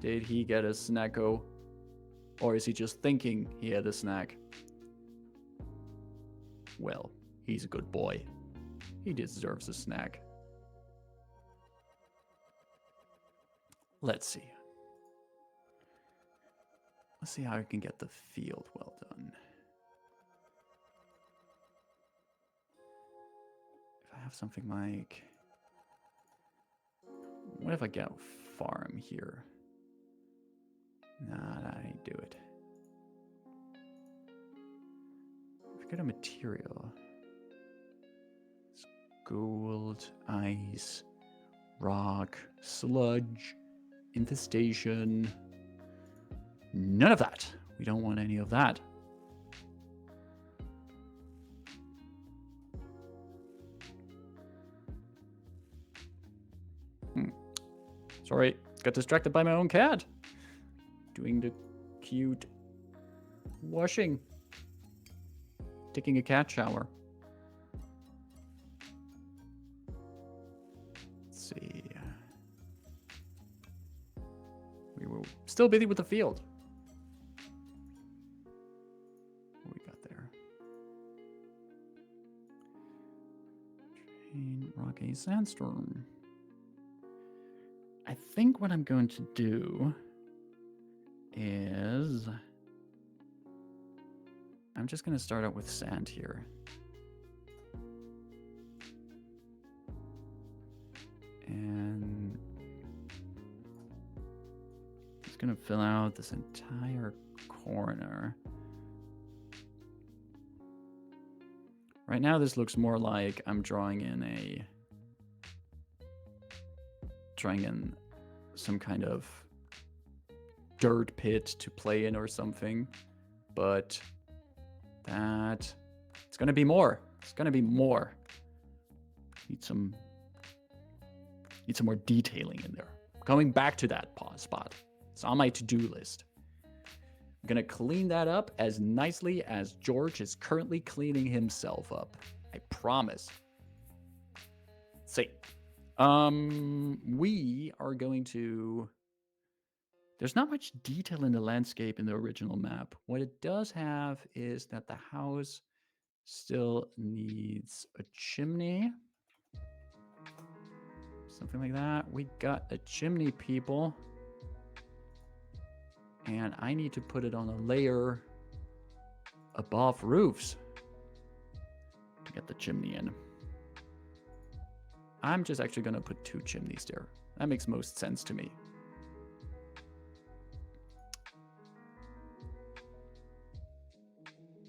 Did he get a snacko? Or is he just thinking he had a snack? Well, he's a good boy. He deserves a snack. Let's see. Let's see how I can get the field well done. If I have something like... What if I get a farm here? Nah, that ain't do it. If I get a material... It's gold, ice, rock, sludge, infestation... None of that. We don't want any of that. Sorry, got distracted by my own cat. Doing the cute washing. Taking a cat shower. Let's see. We were still busy with the field. What we got there? Chain, rocky sandstorm. I think what I'm going to do is I'm just going to start out with sand here. And it's going to fill out this entire corner. Right now this looks more like I'm drawing in some kind of dirt pit to play in or something, but it's gonna be more. It's gonna be more. Need some more detailing in there. Coming back to that spot. It's on my to-do list. I'm gonna clean that up as nicely as George is currently cleaning himself up. I promise. Let's see. We are going to... There's not much detail in the landscape in the original map. What it does have is that the house still needs a chimney. Something like that. We got a chimney, people. And I need to put it on a layer above roofs to get the chimney in. I'm just actually going to put 2 chimneys there. That makes most sense to me.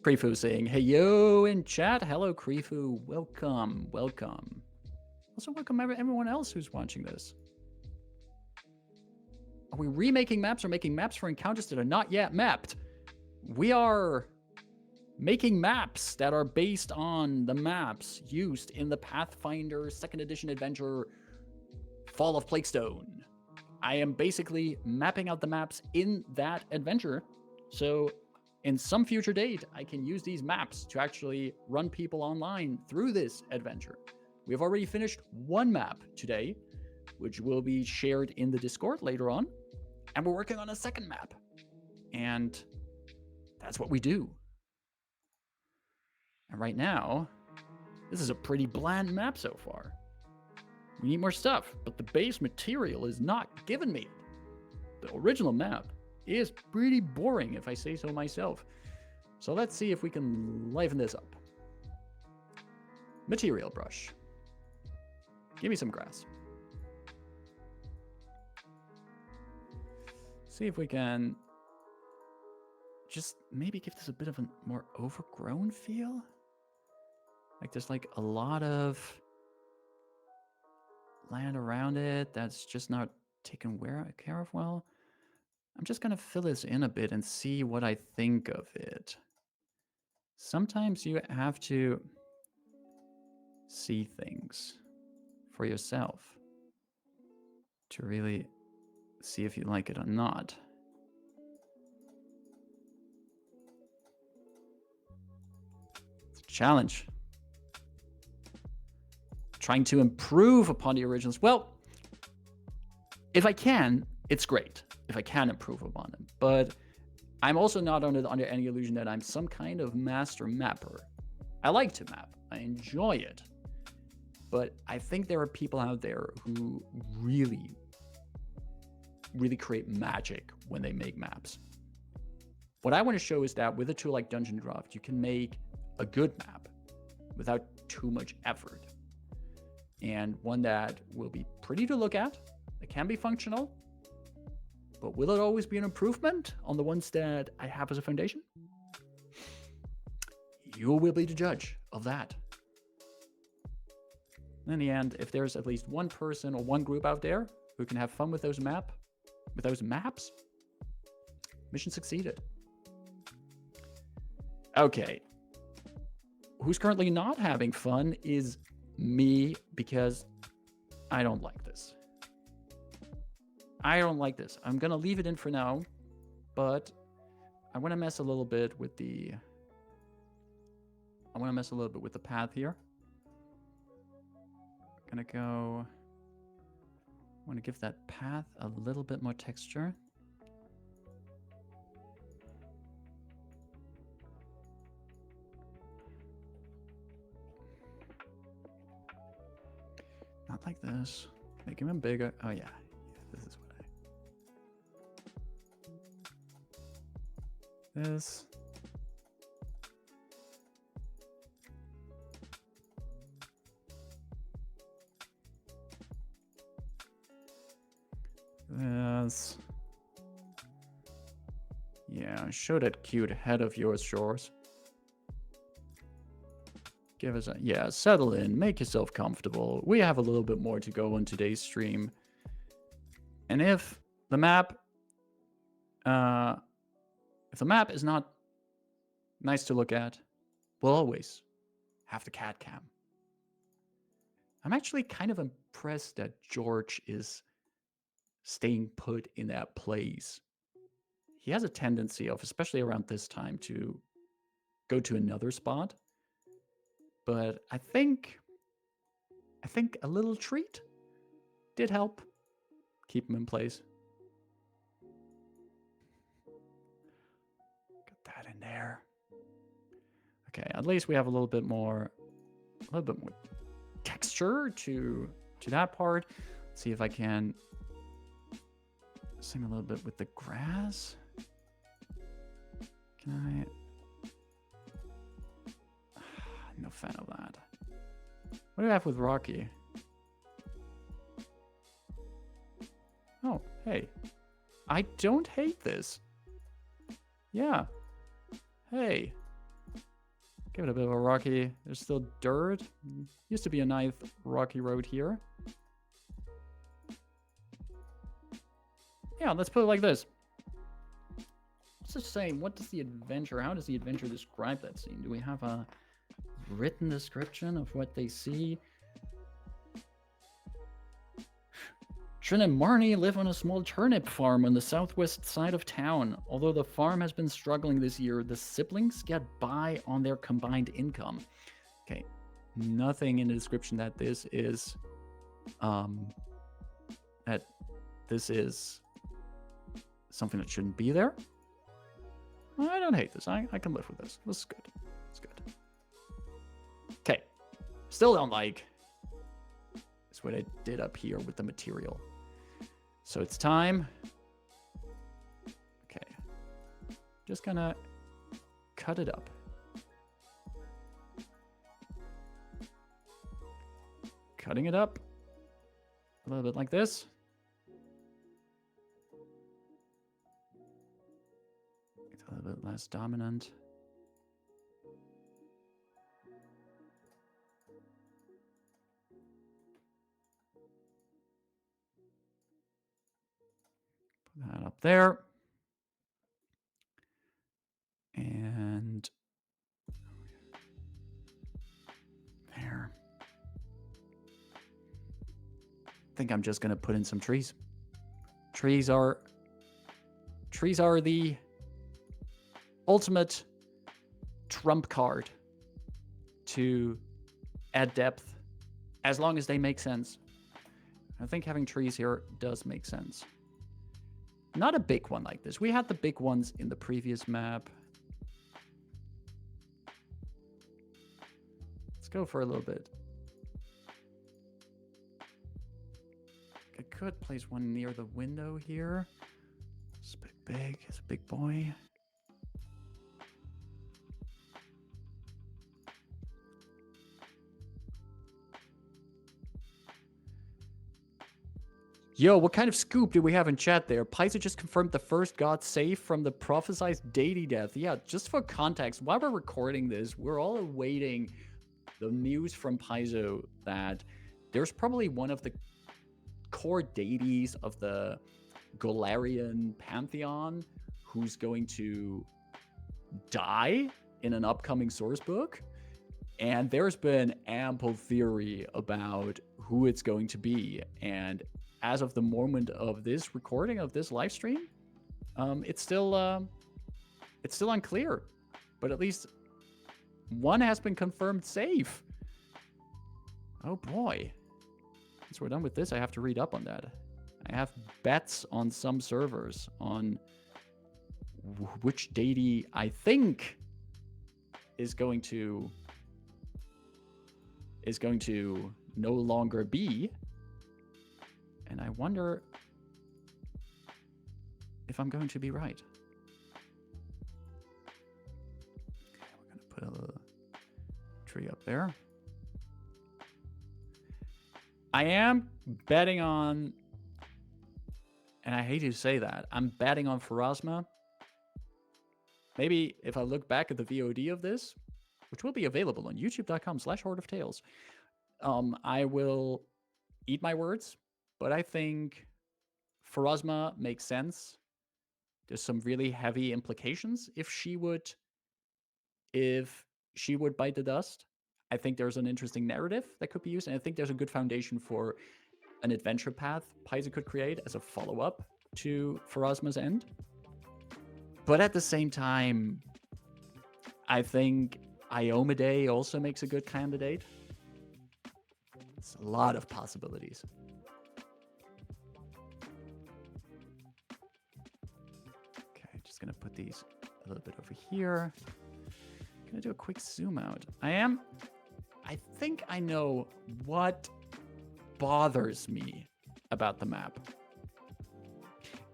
Krifu saying, hey, yo, in chat. Hello, Krifu. Welcome, welcome. Also, welcome everyone else who's watching this. Are we remaking maps or making maps for encounters that are not yet mapped? We are making maps that are based on the maps used in the Pathfinder 2nd edition adventure, Fall of Plaguestone. I am basically mapping out the maps in that adventure. So in some future date, I can use these maps to actually run people online through this adventure. We've already finished 1 map today, which will be shared in the Discord later on. And we're working on a 2nd map. And that's what we do. And right now, this is a pretty bland map so far. We need more stuff, but the base material is not giving me it. The original map is pretty boring, if I say so myself. So let's see if we can liven this up. Material brush. Give me some grass. See if we can just maybe give this a bit of a more overgrown feel. Like there's like a lot of land around it that's just not taken care of well. I'm just gonna fill this in a bit and see what I think of it. Sometimes you have to see things for yourself to really see if you like it or not. challenge. Trying to improve upon the originals. Well, if I can, it's great. If I can improve upon them. But I'm also not under any illusion that I'm some kind of master mapper. I like to map. I enjoy it. But I think there are people out there who really create magic when they make maps. What I want to show is that with a tool like Dungeondraft, you can make a good map without too much effort. And one that will be pretty to look at. It can be functional. But will it always be an improvement on the ones that I have as a foundation? You will be the judge of that. In the end, if there's at least one person or one group out there who can have fun with those maps, mission succeeded. Okay. Who's currently not having fun is me, because I don't like this. I don't like this. I'm gonna leave it in for now, but I want to mess a little bit with the path here. I want to give that path a little bit more texture. Not like this. Make him bigger. Oh yeah. This is what this. This. Yeah, show that cute head of yours, Shores. Give us a... Yeah, settle in. Make yourself comfortable. We have a little bit more to go on today's stream. And if the map... if the map is not nice to look at, we'll always have the cat cam. I'm actually kind of impressed that George is staying put in that place. He has a tendency of, especially around this time, to go to another spot. But I think a little treat did help keep him in place. Get that in there. Okay, at least we have a little bit more texture to that part. Let's see if I can sing a little bit with the grass. Can I? No fan of that. What do I have with Rocky? Oh, hey. I don't hate this. Yeah. Hey. Give it a bit of a rocky. There's still dirt. Used to be a nice rocky road here. Yeah, let's put it like this. Let's just say, what does the adventure, how does the adventure describe that scene? Do we have a written description of what they see? Trin and Marnie live on a small turnip farm on the southwest side of town. Although the farm has been struggling this year, the siblings get by on their combined income. Okay, nothing in the description that this is something that shouldn't be there. I don't hate this. I can live with this. This is good. It's good. Okay. Still don't like is what I did up here with the material. So it's time. Okay. Just gonna cut it up. Cutting it up a little bit like this. A little bit less dominant. Put that up there. And there. I think I'm just going to put in some trees. Trees are the ultimate trump card to add depth as long as they make sense. I think having trees here does make sense. Not a big one like this. We had the big ones in the previous map. Let's go for a little bit. I could place one near the window here. It's a bit big. It's a big boy. Yo, what kind of scoop do we have in chat there? Paizo just confirmed the first god safe from the prophesized deity death. Yeah, just for context, while we're recording this, we're all awaiting the news from Paizo that there's probably one of the core deities of the Golarian pantheon who's going to die in an upcoming source book. And there's been ample theory about who it's going to be. And as of the moment of this recording of this live stream, it's still unclear. But at least one has been confirmed safe. Oh boy. Once we're done with this, I have to read up on that. I have bets on some servers on which deity I think is going to no longer be. And I wonder if I'm going to be right. Okay, we're going to put a little tree up there. I am betting on, and I hate to say that, I'm betting on Pharasma. Maybe if I look back at the VOD of this, which will be available on youtube.com/Horde of Tales, I will eat my words, but I think Pharasma makes sense. There's some really heavy implications if she would bite the dust. I think there's an interesting narrative that could be used, and I think there's a good foundation for an adventure path Paizo could create as a follow-up to Pharasma's End. But at the same time, I think Iomedae also makes a good candidate. It's a lot of possibilities. Okay, just gonna put these a little bit over here. Gonna do a quick zoom out. I think I know what bothers me about the map.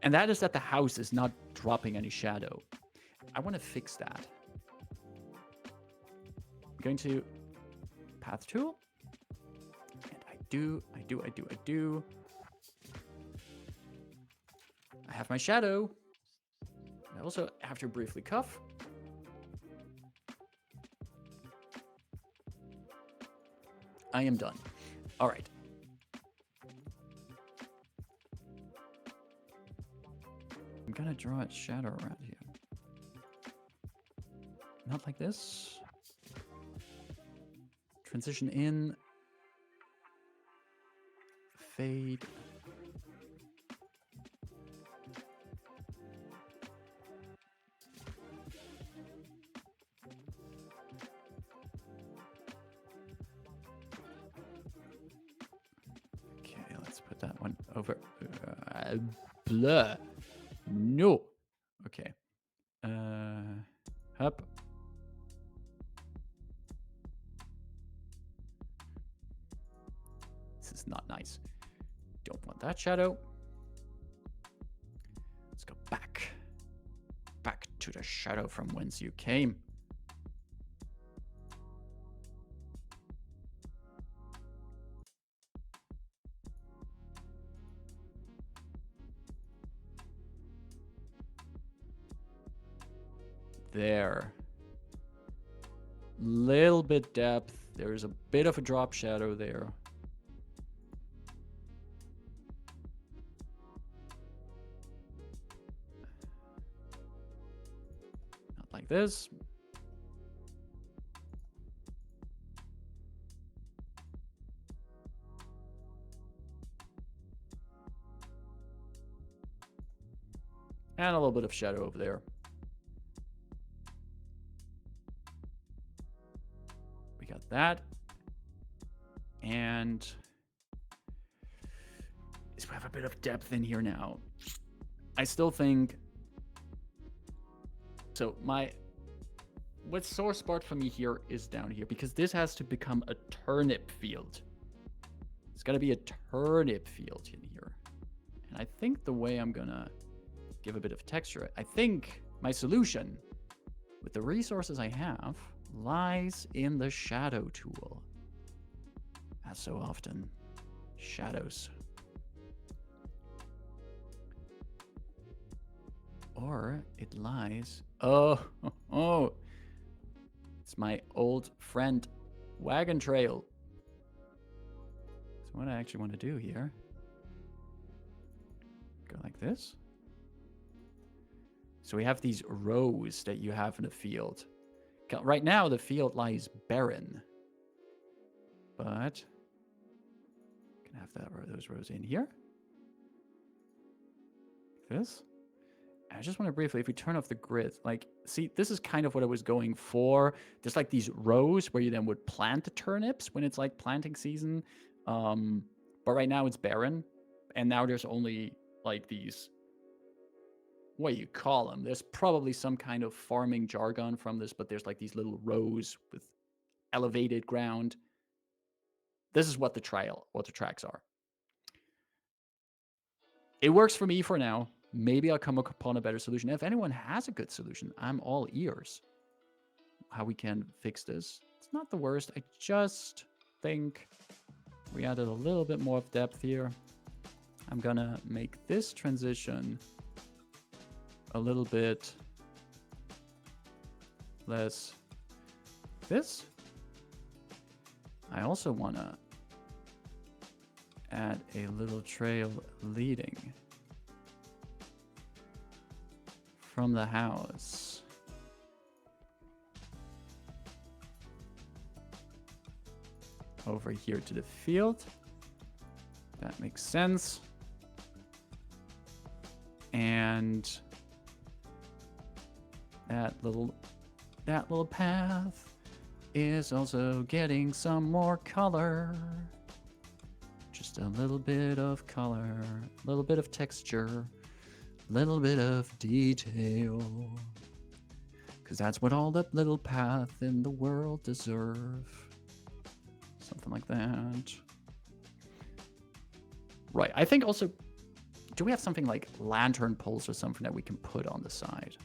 And that is that the house is not dropping any shadow. I want to fix that. I'm going to path tool. And I do. I have my shadow. I also have to briefly cuff. I am done. All right. I'm gonna draw a shadow around here. Not like this. Transition in. Fade. Okay, let's put that one over. Blur. No. Okay. Up. This is not nice. Don't want that shadow. Let's go back. Back to the shadow from whence you came. There. Little bit depth. There's a bit of a drop shadow there. Not like this. And a little bit of shadow over there. We got that. And we have a bit of depth in here now. I still think... So what's sore spot for me here is down here, because this has to become a turnip field. It's got to be a turnip field in here. And I think the way I'm going to give a bit of texture, I think my solution with the resources I have lies in the shadow tool. As so often, shadows. Or it lies... Oh, it's my old friend, Wagon Trail. So what I actually want to do here, go like this. So we have these rows that you have in a field. Right now, the field lies barren. But you can have those rows in here. Like this. I just want to briefly, if we turn off the grid, like, see, this is kind of what I was going for. There's like these rows where you then would plant the turnips when it's like planting season. But right now it's barren. And now there's only like these, what do you call them? There's probably some kind of farming jargon from this, but there's like these little rows with elevated ground. This is what the tracks are. It works for me for now. Maybe I'll come upon a better solution. If anyone has a good solution, I'm all ears. How we can fix this. It's not the worst. I just think we added a little bit more of depth here. I'm gonna make this transition a little bit less this. I also wanna add a little trail leading from the house over here to the field. That makes sense. And that little path is also getting some more color. Just a little bit of color, a little bit of texture, a little bit of detail. Because that's what all the little paths in the world deserve. Something like that. Right, I think also, do we have something like lantern poles or something that we can put on the side?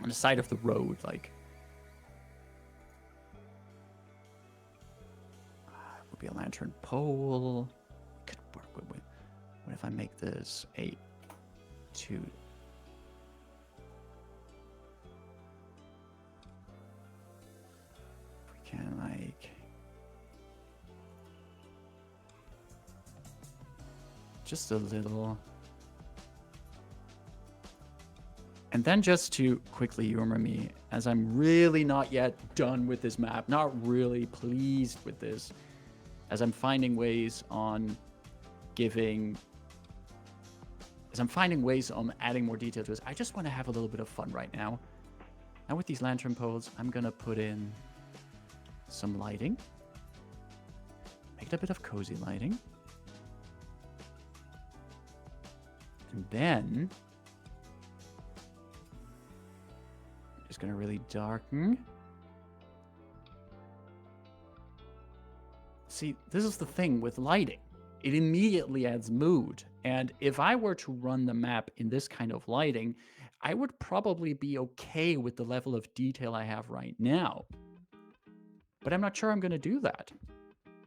On the side of the road, like. Would be a lantern pole. Could work with. What if I make this 8, 2? We can like. Just a little. And then just to quickly humor me, as I'm really not yet done with this map, not really pleased with this, as I'm finding ways on adding more detail to this, I just want to have a little bit of fun right now. Now with these lantern poles, I'm going to put in some lighting. Make it a bit of cozy lighting. And then just going to really darken. See, this is the thing with lighting. It immediately adds mood. And if I were to run the map in this kind of lighting, I would probably be okay with the level of detail I have right now. But I'm not sure I'm going to do that.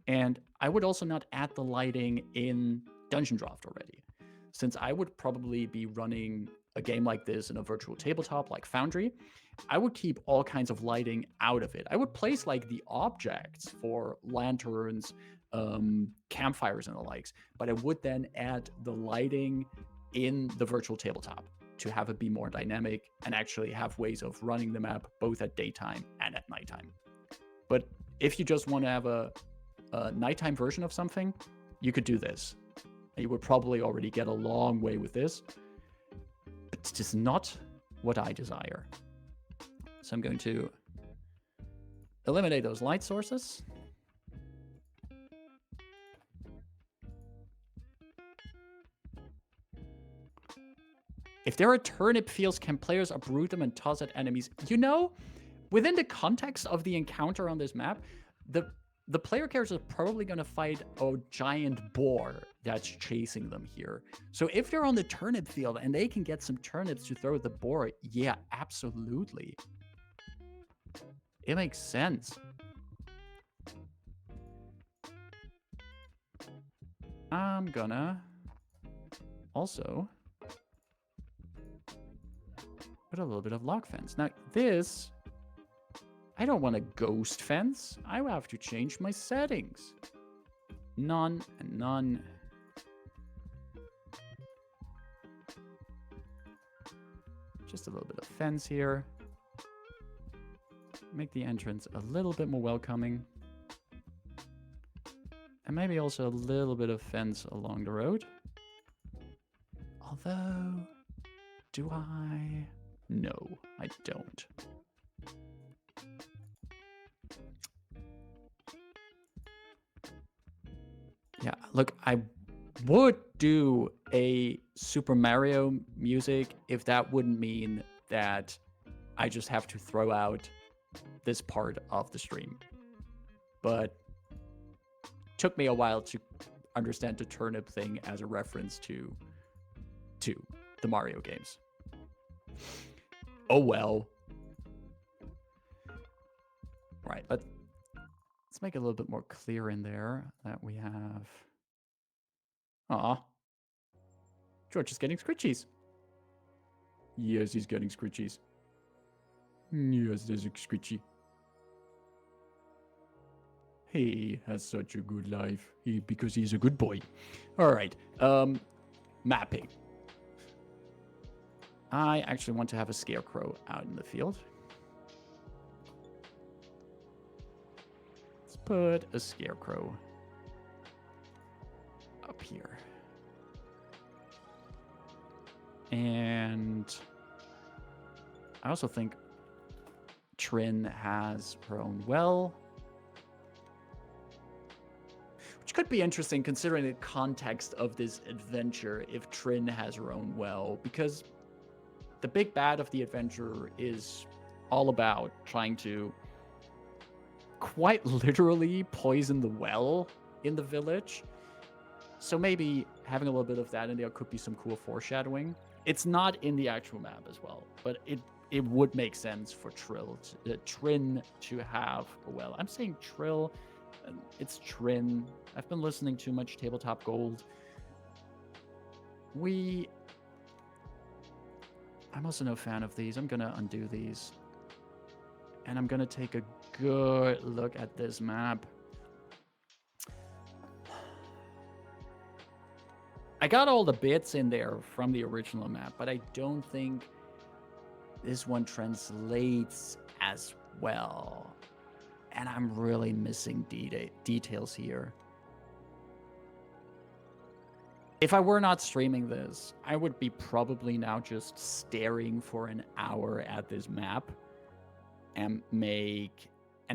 And I would also not add the lighting in Dungeondraft already, since I would probably be running a game like this in a virtual tabletop like Foundry. I would keep all kinds of lighting out of it. I would place like the objects for lanterns, campfires and the likes, but I would then add the lighting in the virtual tabletop to have it be more dynamic and actually have ways of running the map both at daytime and at nighttime. But if you just want to have a nighttime version of something, you could do this. You would probably already get a long way with this, but it's just not what I desire. So I'm going to eliminate those light sources. If there are turnip fields, can players uproot them and toss at enemies? You know, within the context of the encounter on this map, the player characters are probably going to fight a giant boar that's chasing them here. So if they're on the turnip field and they can get some turnips to throw at the boar, yeah, absolutely. It makes sense. I'm gonna also put a little bit of log fence. Now this, I don't want a ghost fence. I will have to change my settings. None and none. Just a little bit of fence here. Make the entrance a little bit more welcoming. And maybe also a little bit of fence along the road. Although, do I? No, I don't. Yeah, look, I would do a Super Mario music if that wouldn't mean that I just have to throw out this part of the stream. But took me a while to understand the turnip thing as a reference to the Mario games. Oh well. Right, let's make it a little bit more clear in there that we have... Aw. George is getting scritchies. Yes, he's getting scritchies. Yes, there's a scritchy. He has such a good life. Because he's a good boy. Alright, mapping. I actually want to have a scarecrow out in the field. Let's put a scarecrow up here. And I also think Trin has her own well. Which could be interesting considering the context of this adventure if Trin has her own well. Because the big bad of the adventure is all about trying to quite literally poison the well in the village. So maybe having a little bit of that in there could be some cool foreshadowing. It's not in the actual map as well, but it would make sense for Trin to have a well. I'm saying Trill, it's Trin. I've been listening too much Tabletop Gold. I'm also no fan of these. I'm gonna undo these. And I'm gonna take a good look at this map. I got all the bits in there from the original map, but I don't think this one translates as well. And I'm really missing details here. If I were not streaming this, I would be probably now just staring for an hour at this map and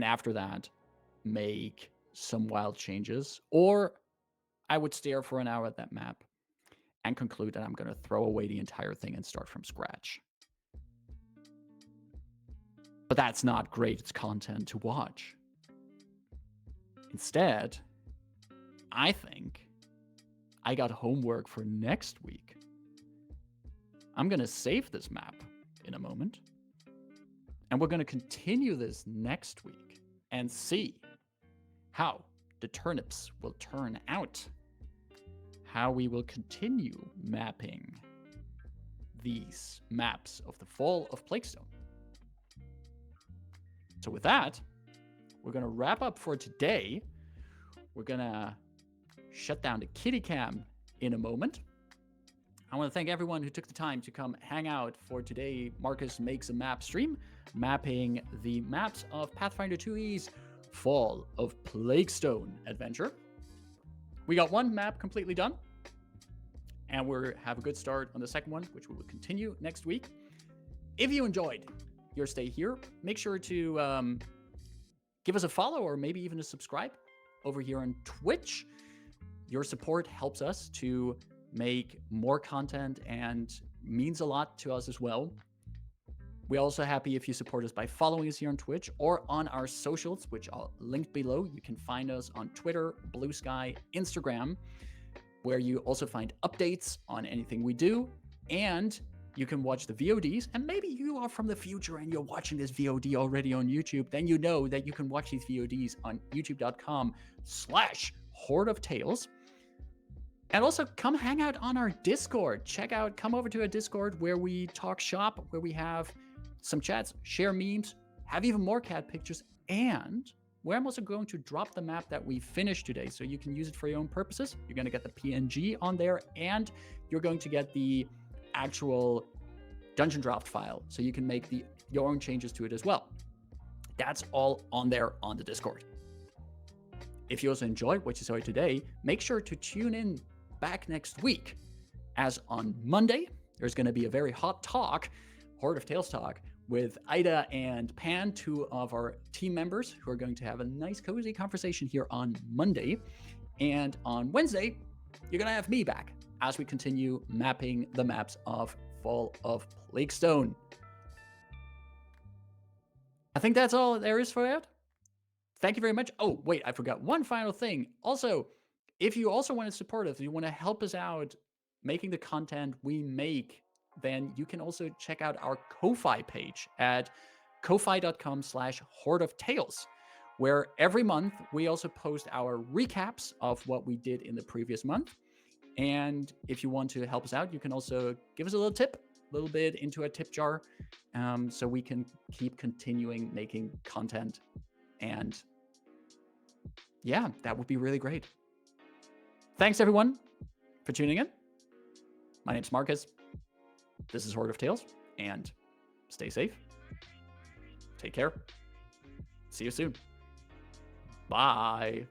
after that, make some wild changes. Or I would stare for an hour at that map and conclude that I'm going to throw away the entire thing and start from scratch. But that's not great. It's content to watch. Instead, I think I got homework for next week. I'm going to save this map in a moment. And we're going to continue this next week and see how the turnips will turn out. How we will continue mapping these maps of the fall of Plaguestone. So with that, we're going to wrap up for today. We're going to shut down the kitty cam in a moment. I want to thank everyone who took the time to come hang out for today. Markus Makes a Map stream, mapping the maps of Pathfinder 2e's Fall of Plaguestone adventure. We got one map completely done, and we'll have a good start on the second one, which we will continue next week. If you enjoyed your stay here, make sure to give us a follow or maybe even a subscribe over here on Twitch. Your support helps us to make more content and means a lot to us as well. We're also happy if you support us by following us here on Twitch or on our socials, which are linked below. You can find us on Twitter, Blue Sky, Instagram, where you also find updates on anything we do. And you can watch the VODs. And maybe you are from the future and you're watching this VOD already on YouTube. Then you know that you can watch these VODs on youtube.com/Horde of Tales. And also come hang out on our Discord. Come over to our Discord where we talk shop, where we have some chats, share memes, have even more cat pictures, and where I'm also going to drop the map that we finished today so you can use it for your own purposes. You're going to get the PNG on there, and you're going to get the actual Dungeondraft file so you can make your own changes to it as well. That's all on there on the Discord. If you also enjoyed what you saw today, make sure to tune in back next week, as on Monday, there's going to be a very hot talk, Horde of Tales talk, with Ida and Pan, two of our team members, who are going to have a nice, cozy conversation here on Monday. And on Wednesday, you're going to have me back as we continue mapping the maps of Fall of Plaguestone. I think that's all there is for that. Thank you very much. Oh, wait, I forgot one final thing. Also, if you also want to support us, you want to help us out making the content we make, then you can also check out our Ko-Fi page at ko-fi.com/Horde of Tales, where every month we also post our recaps of what we did in the previous month. And if you want to help us out, you can also give us a little tip, a little bit into a tip jar, so we can keep continuing making content. And yeah, that would be really great. Thanks, everyone, for tuning in. My name's Markus. This is Horde of Tales, and stay safe. Take care. See you soon. Bye.